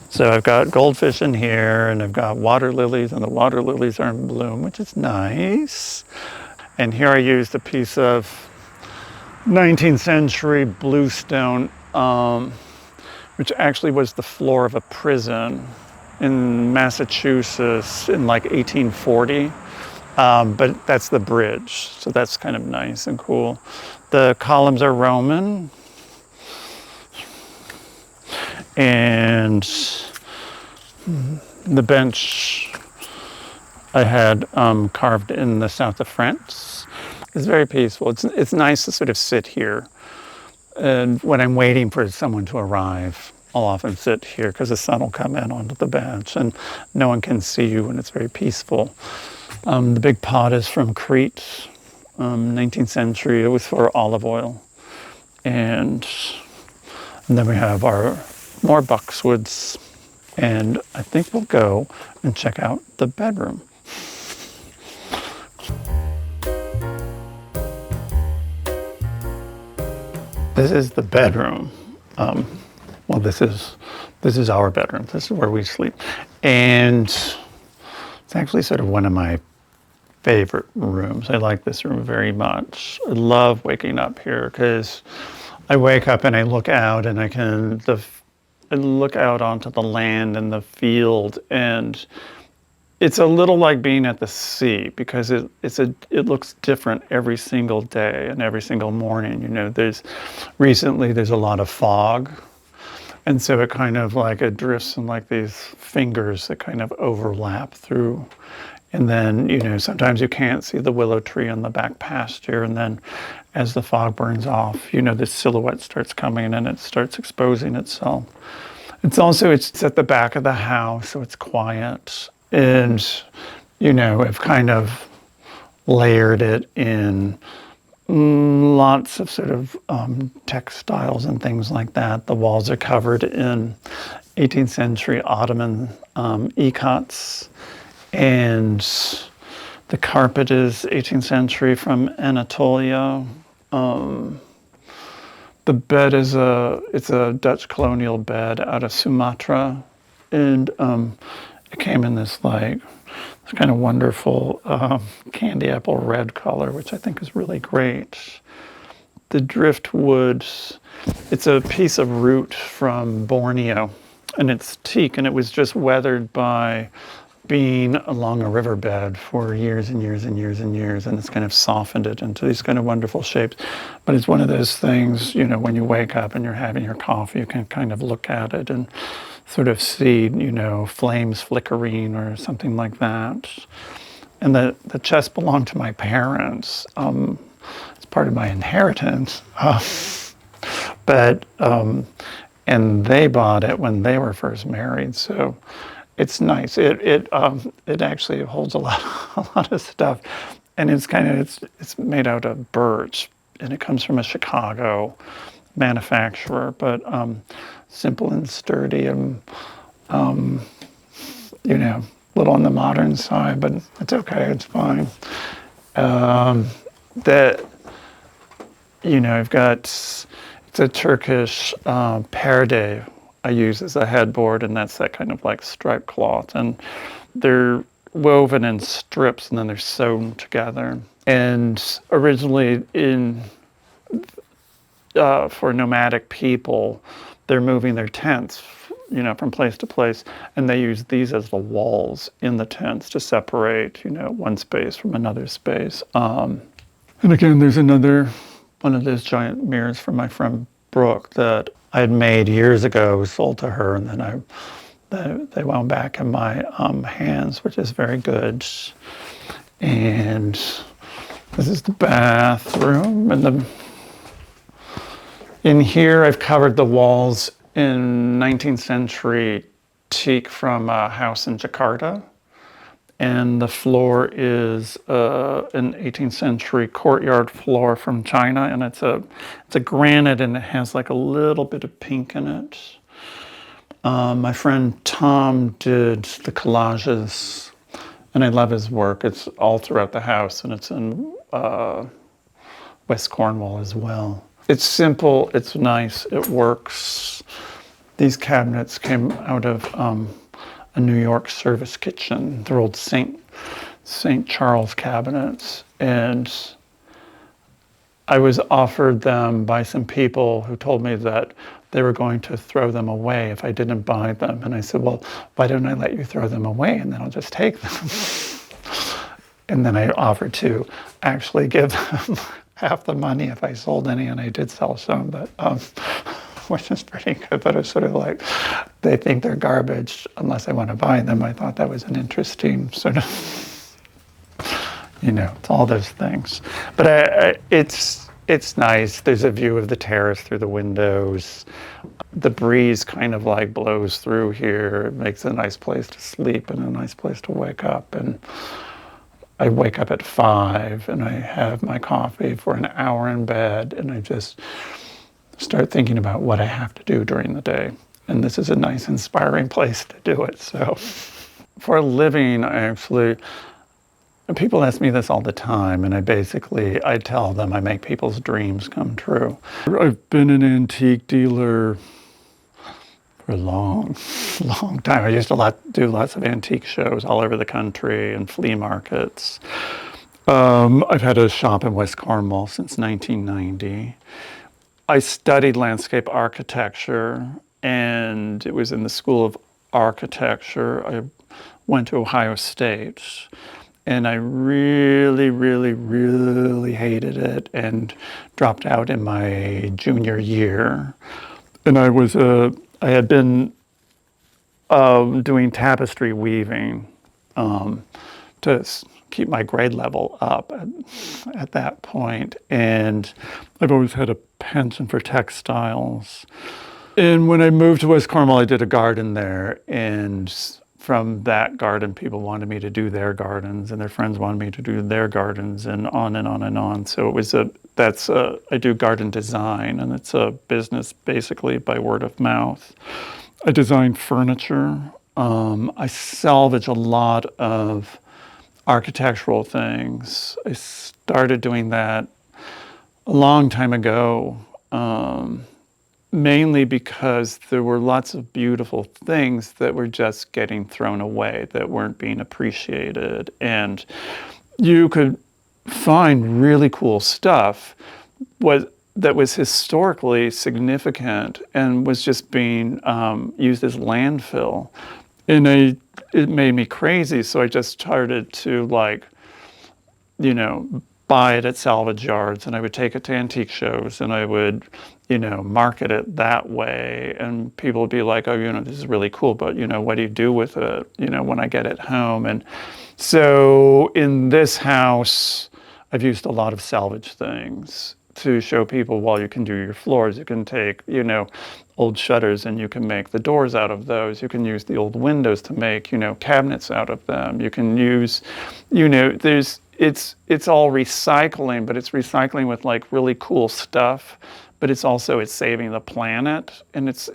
So I've got goldfish in here, and I've got water lilies, and the water lilies are in bloom, which is nice. And here I used a piece of 19th century bluestone, which actually was the floor of a prison in Massachusetts in 1840. But that's the bridge, so that's kind of nice and cool. The columns are Roman, and the bench I had carved in the south of France. It's very peaceful. It's nice to sort of sit here, and when I'm waiting for someone to arrive, I'll often sit here because the sun will come in onto the bench, and no one can see you, and it's very peaceful. The big pot is from Crete, 19th century. It was for olive oil. And then we have our more boxwoods. And I think we'll go and check out the bedroom. This is the bedroom. Well, this is our bedroom. This is where we sleep. And it's actually sort of one of my favorite rooms. I like this room very much. I love waking up here because I wake up and I look out and I look out onto the land and the field, and it's a little like being at the sea because it looks different every single day and every single morning. You know, there's a lot of fog, and so it kind of like it drifts in like these fingers that kind of overlap through. And then, you know, sometimes you can't see the willow tree in the back pasture. And then as the fog burns off, you know, the silhouette starts coming and it starts exposing itself. It's at the back of the house, so it's quiet. And, you know, I've kind of layered it in lots of sort of textiles and things like that. The walls are covered in 18th century Ottoman ikat. And the carpet is 18th century from Anatolia. The bed it's a Dutch colonial bed out of Sumatra. And it came in this kind of wonderful candy apple red color, which I think is really great. The driftwood, it's a piece of root from Borneo, and it's teak, and it was just weathered by being along a riverbed for years and years and years and years, and it's kind of softened it into these kind of wonderful shapes. But it's one of those things, you know, when you wake up and you're having your coffee, you can kind of look at it and sort of see, you know, flames flickering or something like that. And the chest belonged to my parents. It's part of my inheritance. And they bought it when they were first married, so it's nice. It actually holds a lot of stuff, and it's made out of birch, and it comes from a Chicago manufacturer, but simple and sturdy, and you know, a little on the modern side, but it's okay. It's fine. You know, it's a Turkish perde I use as a headboard, and that's that kind of like striped cloth, and they're woven in strips and then they're sewn together. And originally for nomadic people, they're moving their tents, you know, from place to place, and they use these as the walls in the tents to separate, you know, one space from another space. And again, there's another one of those giant mirrors from my friend Brooke that I had made years ago, sold to her, and then they wound back in my hands, which is very good. And this is the bathroom, and in here I've covered the walls in 19th century teak from a house in Jakarta. And the floor is an 18th century courtyard floor from China, and it's a granite, and it has like a little bit of pink in it. My friend Tom did the collages, and I love his work. It's all throughout the house, and it's in West Cornwall as well. It's simple, it's nice, it works. These cabinets came out of a New York service kitchen. They're old St. Charles cabinets. And I was offered them by some people who told me that they were going to throw them away if I didn't buy them. And I said, well, why don't I let you throw them away and then I'll just take them? And then I offered to actually give them half the money if I sold any, and I did sell some, but which is pretty good. But it's sort of like, they think they're garbage unless I want to buy them. I thought that was an interesting sort of, you know, it's all those things. But it's nice. There's a view of the terrace through the windows. The breeze kind of like blows through here. It makes a nice place to sleep and a nice place to wake up. And I wake up at 5 and I have my coffee for an hour in bed, and I just start thinking about what I have to do during the day. And this is a nice, inspiring place to do it. So for a living, people ask me this all the time, and I tell them I make people's dreams come true. I've been an antique dealer for a long, long time. I used to do lots of antique shows all over the country and flea markets. I've had a shop in West Cornwall since 1990. I studied landscape architecture, and it was in the School of Architecture. I went to Ohio State, and I really, really, really hated it and dropped out in my junior year. And I had been doing tapestry weaving to keep my grade level up at that point. And I've always had a penchant for textiles. And when I moved to West Cornwall, I did a garden there. And from that garden, people wanted me to do their gardens, and their friends wanted me to do their gardens, and on and on and on. So I do garden design, and it's a business basically by word of mouth. I design furniture. I salvage a lot of architectural things. I started doing that a long time ago, mainly because there were lots of beautiful things that were just getting thrown away, that weren't being appreciated. And you could find really cool stuff that was historically significant and was just being used as landfill. And it made me crazy, so I just started to buy it at salvage yards, and I would take it to antique shows, and I would, market it that way. And people would be like, oh, this is really cool, but, what do you do with it, when I get it home? And so in this house, I've used a lot of salvage things to show people, well, you can do your floors. You can take, old shutters and you can make the doors out of those. You can use the old windows to make, cabinets out of them. You can use, it's all recycling, but it's recycling with really cool stuff. But it's saving the planet, and it's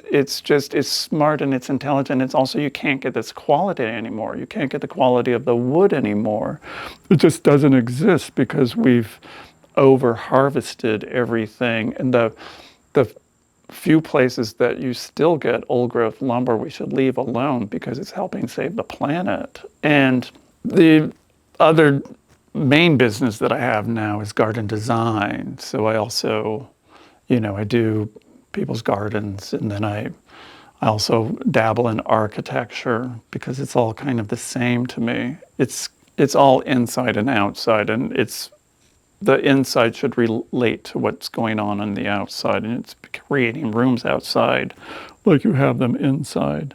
smart and it's intelligent. It's also, you can't get this quality anymore. You can't get the quality of the wood anymore. It just doesn't exist because we've over harvested everything. And the few places that you still get old growth lumber, we should leave alone because it's helping save the planet. And the other main business that I have now is garden design. So I also, I do people's gardens, and then I also dabble in architecture because it's all kind of the same to me. It's all inside and outside, and the inside should relate to what's going on the outside, and it's creating rooms outside like you have them inside.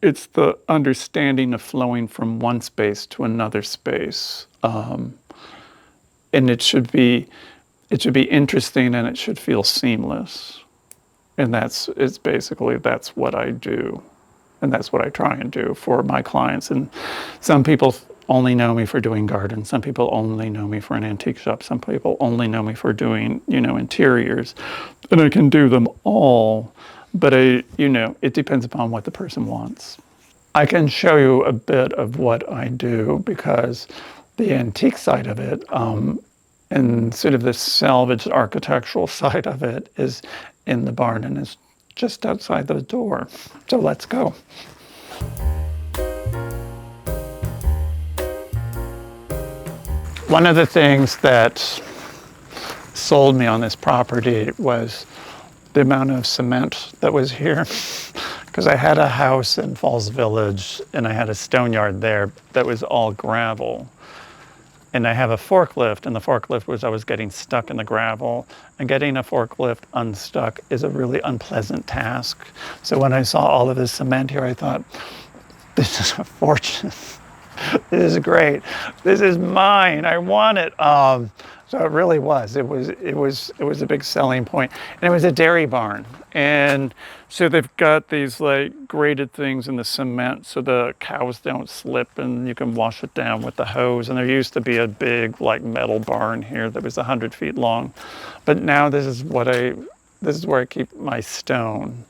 It's the understanding of flowing from one space to another space, and it should be interesting, and it should feel seamless. And that's what I do, and that's what I try and do for my clients. And some people only know me for doing gardens. Some people only know me for an antique shop. Some people only know me for doing, interiors. And I can do them all, but it depends upon what the person wants. I can show you a bit of what I do, because the antique side of it, and sort of the salvaged architectural side of it, is in the barn and is just outside the door. So let's go. One of the things that sold me on this property was the amount of cement that was here. Because I had a house in Falls Village, and I had a stone yard there that was all gravel. And I have a forklift, and the forklift I was getting stuck in the gravel. And getting a forklift unstuck is a really unpleasant task. So when I saw all of this cement here, I thought, this is a fortune. This is great. This is mine. I want it. So it really was. It was a big selling point. And it was a dairy barn. And so they've got these graded things in the cement so the cows don't slip, and you can wash it down with the hose. And there used to be a big metal barn here that was 100 feet long. But now this is where I keep my stone.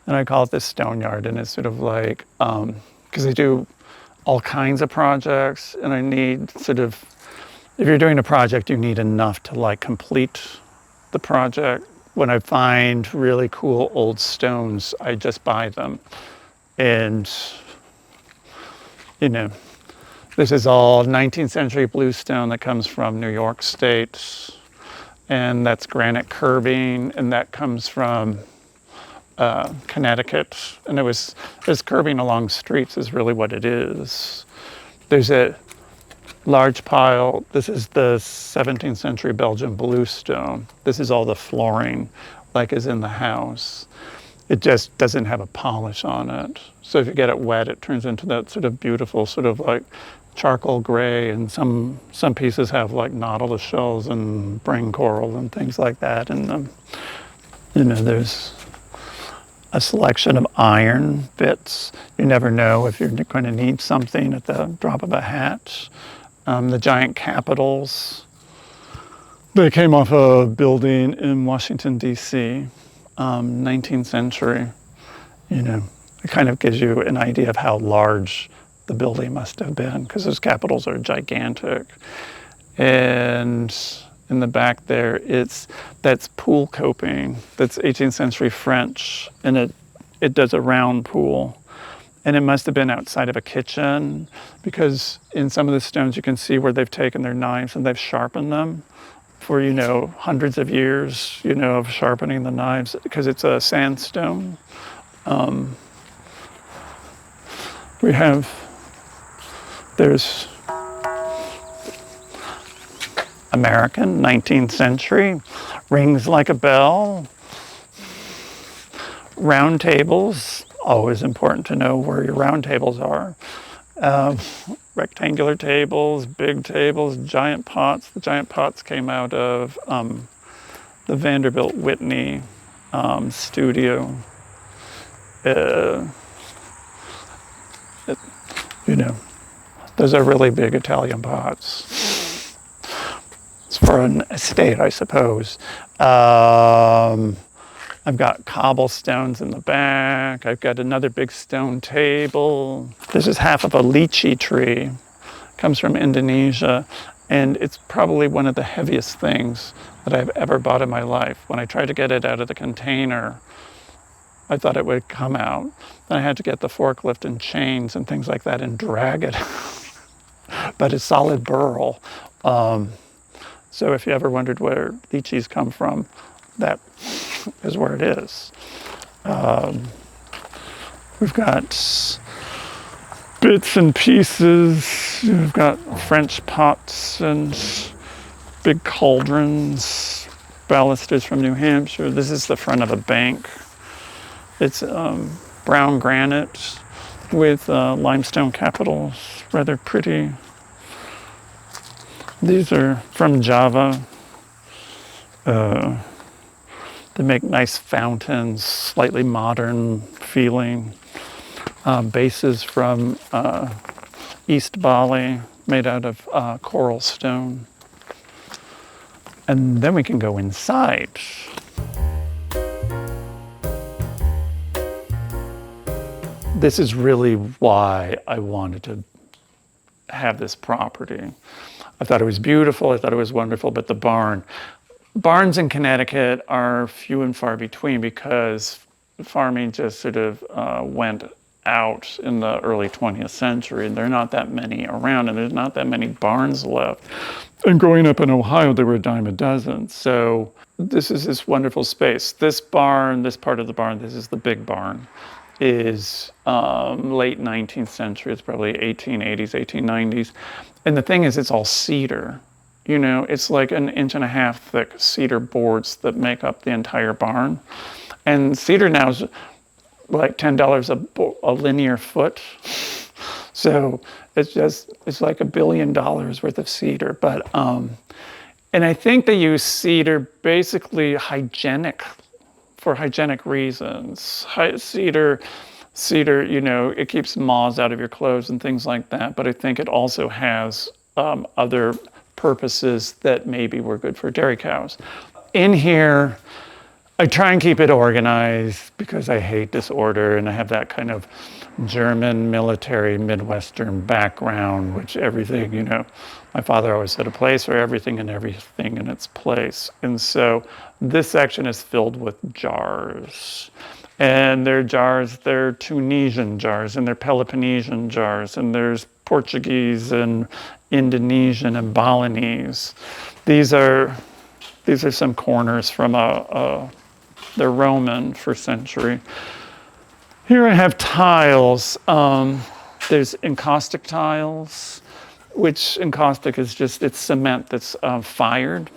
And I call it the stone yard. And it's sort of like, because I do all kinds of projects, and I need sort of, if you're doing a project, you need enough to like complete the project. When I find really cool old stones, I just buy them. And, you know, this is all 19th century bluestone that comes from New York State. And that's granite curbing, and that comes from Connecticut. And there's curbing along streets is really what it is. There's a large pile. This is the 17th century Belgian bluestone. This is all the flooring, like is in the house. It just doesn't have a polish on it. So if you get it wet, it turns into that sort of beautiful, sort of like charcoal gray, and some pieces have like nautilus shells and brain coral and things like that. And there's a selection of iron bits. You never know if you're going to need something at the drop of a hat. The giant capitals, they came off a building in Washington, D.C., 19th century. It kind of gives you an idea of how large the building must have been, because those capitals are gigantic. And in the back there, that's pool coping. That's 18th century French, and it does a round pool. And it must have been outside of a kitchen, because in some of the stones you can see where they've taken their knives and they've sharpened them for, hundreds of years, of sharpening the knives, because it's a sandstone. There's American, 19th century, rings like a bell, round tables. Always important to know where your round tables are. Rectangular tables, big tables, giant pots. The giant pots came out of the Vanderbilt Whitney studio. Those are really big Italian pots. It's for an estate, I suppose. I've got cobblestones in the back. I've got another big stone table. This is half of a lychee tree. It comes from Indonesia, and it's probably one of the heaviest things that I've ever bought in my life. When I tried to get it out of the container, I thought it would come out. Then I had to get the forklift and chains and things like that and drag it. But it's solid burl. So if you ever wondered where lychees come from, that is where it is. We've got bits and pieces. We've got French pots and big cauldrons, balusters from New Hampshire. This is the front of a bank. It's brown granite with limestone capitals, rather pretty. These are from Java. They make nice fountains, slightly modern feeling. Bases from East Bali, made out of coral stone. And then we can go inside. This is really why I wanted to have this property. I thought it was beautiful, I thought it was wonderful, but the barns in Connecticut are few and far between, because farming just sort of went out in the early 20th century, and there are not that many around, and there's not that many barns left. And growing up in Ohio, there were a dime a dozen. So this is this wonderful space. This barn, this part of the barn, this is the big barn, is late 19th century. It's probably 1880s, 1890s. And the thing is, it's all cedar. It's like 1.5 inch thick cedar boards that make up the entire barn. And cedar now is like $10 a linear foot. So it's like $1 billion worth of cedar. But, and I think they use cedar basically for hygienic reasons. Cedar, it keeps moths out of your clothes and things like that. But I think it also has other purposes that maybe were good for dairy cows. In here, I try and keep it organized because I hate disorder, and I have that kind of German military Midwestern background, which everything, my father always had a place for everything and everything in its place. And so this section is filled with jars. And they're Tunisian jars, and they're Peloponnesian jars, and there's Portuguese and Indonesian and Balinese. These are some corners from they're Roman, first century. Here I have tiles. There's encaustic tiles, which encaustic is it's cement that's fired.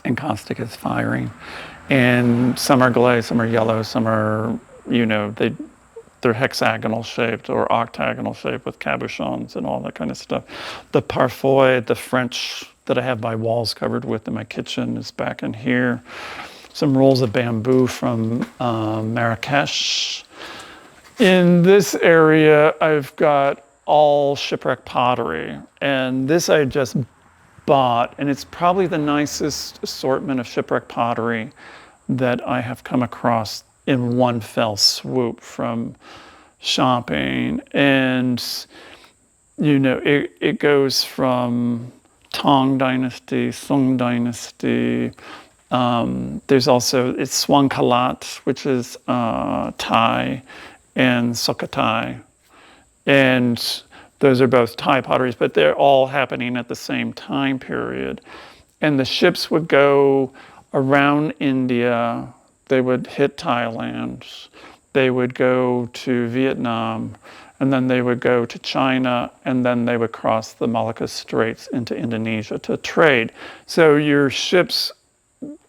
Encaustic is firing. And some are glazed, some are yellow, some are, they're hexagonal shaped or octagonal shaped with cabochons and all that kind of stuff. The parfois, the French that I have my walls covered with in my kitchen is back in here. Some rolls of bamboo from Marrakesh. In this area, I've got all shipwreck pottery. And this I just bought, and it's probably the nicest assortment of shipwreck pottery that I have come across in one fell swoop from shopping. And, it goes from Tang Dynasty, Sung Dynasty. There's also, it's Swankalat, which is Thai, and Sukhothai. And those are both Thai potteries, but they're all happening at the same time period. And the ships would go around India, they would hit Thailand, they would go to Vietnam, and then they would go to China, and then they would cross the Malacca Straits into Indonesia to trade. So your ships,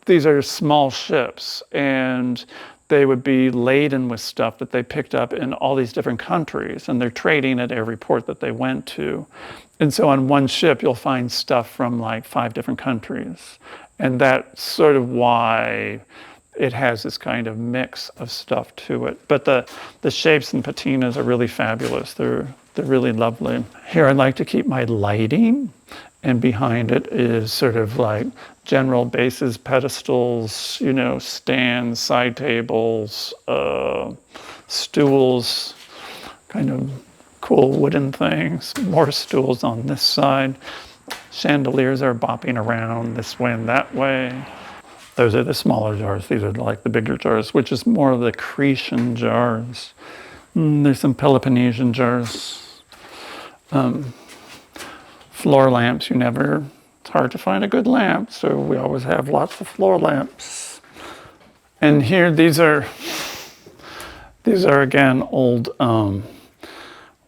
these are small ships, and they would be laden with stuff that they picked up in all these different countries, and they're trading at every port that they went to. And so on one ship, you'll find stuff from like 5 different countries. And that's sort of why it has this kind of mix of stuff to it. But the shapes and patinas are really fabulous. They're really lovely. Here I like to keep my lighting, and behind it is sort of like general bases, pedestals, stands, side tables, stools, kind of cool wooden things, more stools on this side. Chandeliers are bopping around this way and that way. Those are the smaller jars. These are like the bigger jars, which is more of the Cretan jars. There's some Peloponnesian jars. Floor lamps, it's hard to find a good lamp, so we always have lots of floor lamps. And here, these are again old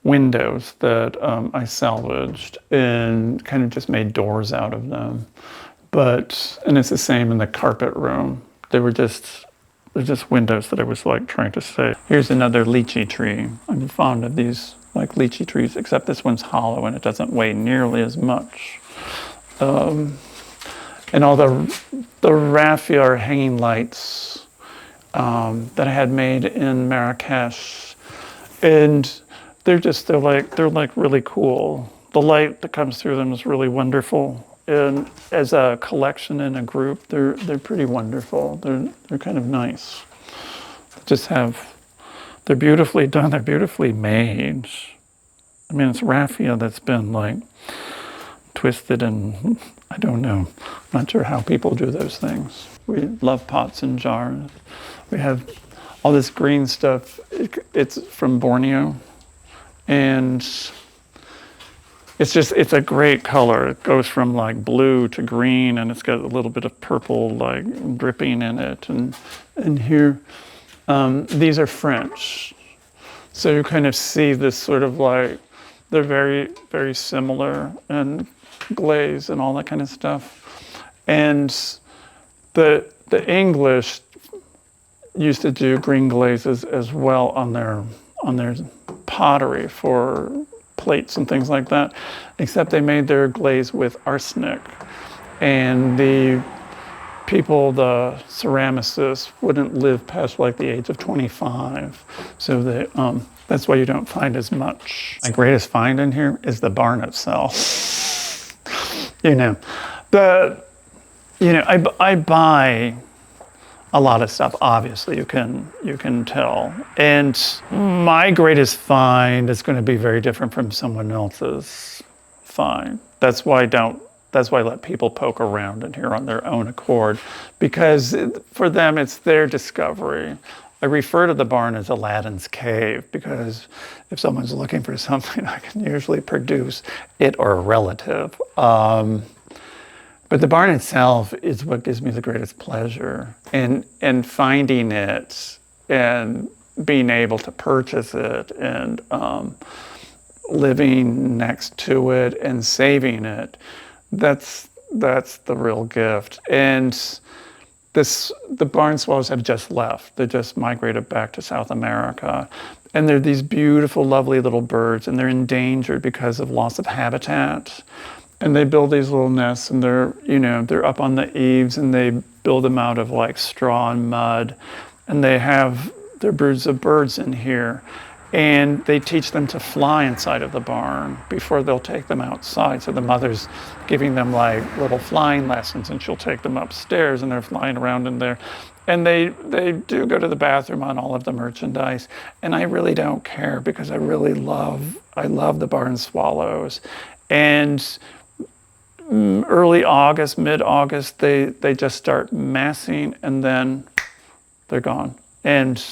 windows that I salvaged and kind of just made doors out of them. And it's the same in the carpet room. They're just windows that I was like trying to say. Here's another lychee tree. I'm fond of these like lychee trees, except this one's hollow and it doesn't weigh nearly as much. And all the raffia or hanging lights that I had made in Marrakesh, and they're like really cool. The light that comes through them is really wonderful. And as a collection in a group, they're pretty wonderful. They're kind of nice. They're beautifully done. They're beautifully made. I mean, it's raffia that's been like twisted, and I don't know. I'm not sure how people do those things. We love pots and jars. We have all this green stuff. It's from Borneo, and it's a great color. It goes from like blue to green, and it's got a little bit of purple like dripping in it. And here, these are French. So you kind of see this sort of like, they're very, very similar, and glaze and all that kind of stuff. And the English used to do green glazes as well on their pottery for plates and things like that, except they made their glaze with arsenic. And the people, the ceramicists, wouldn't live past like the age of 25. So that's why you don't find as much. My greatest find in here is the barn itself. I buy a lot of stuff. Obviously, you can tell. And my greatest find is going to be very different from someone else's find. That's why I let people poke around in here on their own accord, because for them it's their discovery. I refer to the barn as Aladdin's Cave because if someone's looking for something, I can usually produce it or a relative. But the barn itself is what gives me the greatest pleasure. And finding it and being able to purchase it and living next to it and saving it, that's the real gift. And the barn swallows have just left. They just migrated back to South America. And they're these beautiful, lovely little birds, and they're endangered because of loss of habitat. And they build these little nests, and they're up on the eaves, and they build them out of like straw and mud. And they have their broods of birds in here. And they teach them to fly inside of the barn before they'll take them outside. So the mother's giving them like little flying lessons, and she'll take them upstairs, and they're flying around in there. And they do go to the bathroom on all of the merchandise. And I really don't care because I love the barn swallows. And early August, mid-August, they just start massing, and then they're gone. And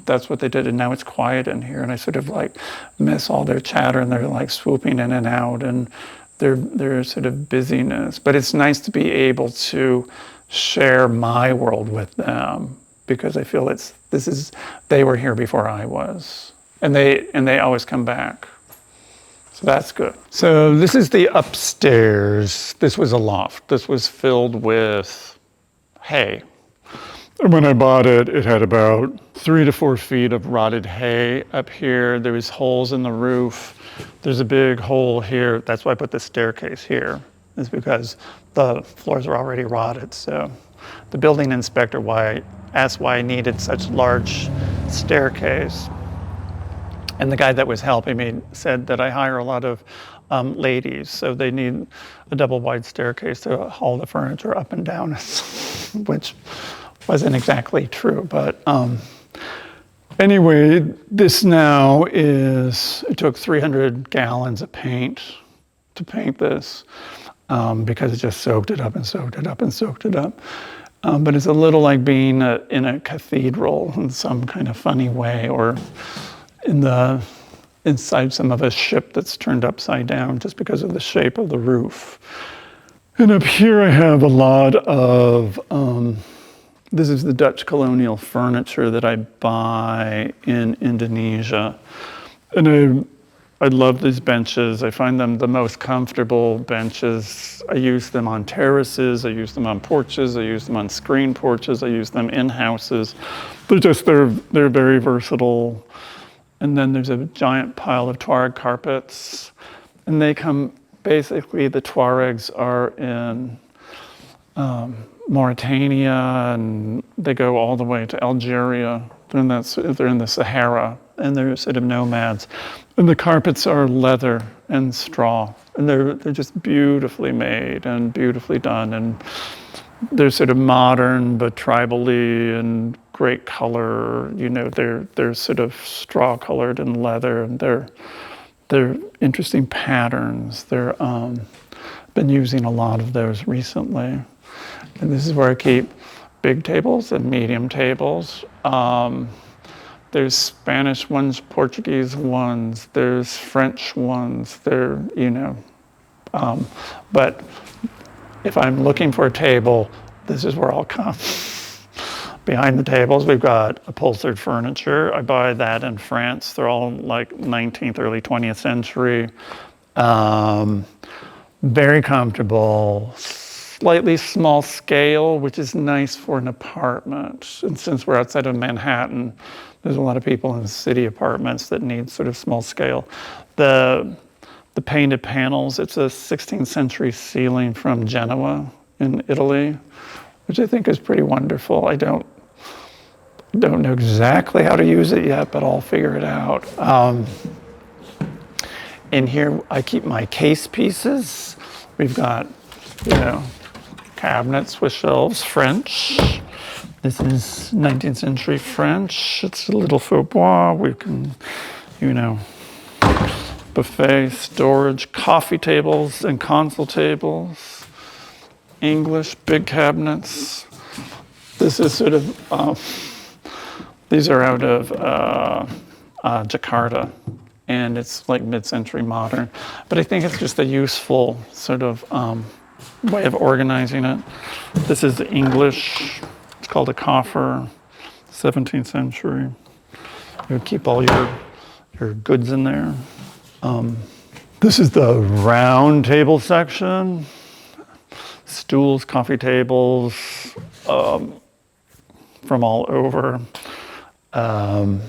that's what they did. And now it's quiet in here, and I sort of like miss all their chatter, and they're like swooping in and out, and their sort of busyness. But it's nice to be able to share my world with them, because I feel they were here before I was, and they always come back. So that's good. So this is the upstairs. This was a loft. This was filled with hay. And when I bought it, it had about 3 to 4 feet of rotted hay up here. There was holes in the roof. There's a big hole here. That's why I put the staircase here, is because the floors were already rotted. So the building inspector asked why I needed such large staircase. And the guy that was helping me said that I hire a lot of ladies, so they need a double wide staircase to haul the furniture up and down, which wasn't exactly true. But anyway, this now it took 300 gallons of paint to paint this, because it just soaked it up and soaked it up and soaked it up. But it's a little like being in a cathedral in some kind of funny way, or inside some of a ship that's turned upside down just because of the shape of the roof. And up here I have a lot of, this is the Dutch colonial furniture that I buy in Indonesia. And I love these benches. I find them the most comfortable benches. I use them on terraces, I use them on porches, I use them on screen porches, I use them in houses. They're very versatile. And then there's a giant pile of Tuareg carpets. And the Tuaregs are in Mauritania, and they go all the way to Algeria. They're in the Sahara, and they're sort of nomads. And the carpets are leather and straw. And they're just beautifully made and beautifully done. And they're sort of modern, but tribally, and great color. They're sort of straw colored and leather, and they're interesting patterns. Been using a lot of those recently. And this is where I keep big tables and medium tables. There's Spanish ones, Portuguese ones, there's French ones. But if I'm looking for a table, this is where I'll come. Behind the tables, we've got upholstered furniture. I buy that in France. They're all like 19th, early 20th century. Very comfortable, slightly small scale, which is nice for an apartment. And since we're outside of Manhattan, there's a lot of people in city apartments that need sort of small scale. The painted panels, it's a 16th century ceiling from Genoa in Italy, which I think is pretty wonderful. I don't know exactly how to use it yet, but I'll figure it out. In here, I keep my case pieces. We've got, cabinets with shelves, French. This is 19th century French. It's a little faux bois. We can, buffet, storage, coffee tables and console tables, English, big cabinets. This is sort of, these are out of Jakarta, and it's like mid-century modern. But I think it's just a useful sort of way of organizing it. This is English. It's called a coffer, 17th century. You keep all your goods in there. This is the round table section. Stools, coffee tables, from all over. And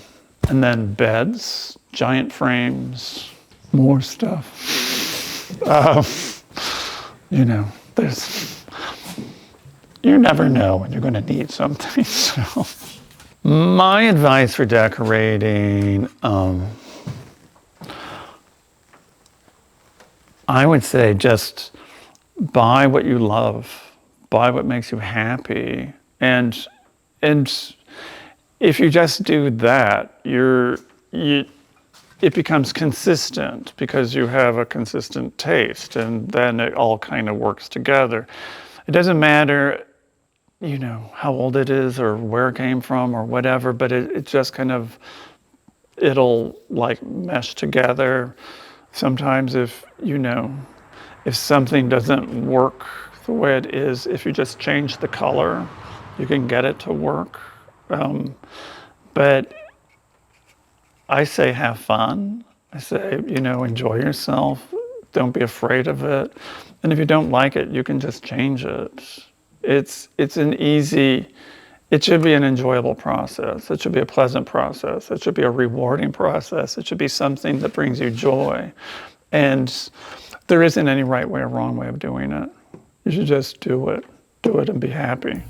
then beds, giant frames, more stuff. You never know when you're going to need something. So, my advice for decorating, I would say just buy what you love, buy what makes you happy, and if you just do that, it becomes consistent because you have a consistent taste, and then it all kind of works together. It doesn't matter, how old it is or where it came from or whatever, but it just kind of, it'll like mesh together. Sometimes if something doesn't work the way it is, if you just change the color, you can get it to work. But I say have fun. I say, enjoy yourself. Don't be afraid of it. And if you don't like it, you can just change it. It should be an enjoyable process. It should be a pleasant process. It should be a rewarding process. It should be something that brings you joy. And there isn't any right way or wrong way of doing it. You should just do it. Do it and be happy.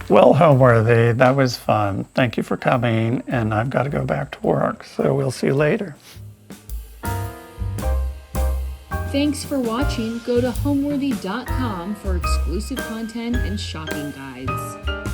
Well, Homeworthy, that was fun. Thank you for coming, and I've got to go back to work, so we'll see you later. Thanks for watching. Go to homeworthy.com for exclusive content and shopping guides.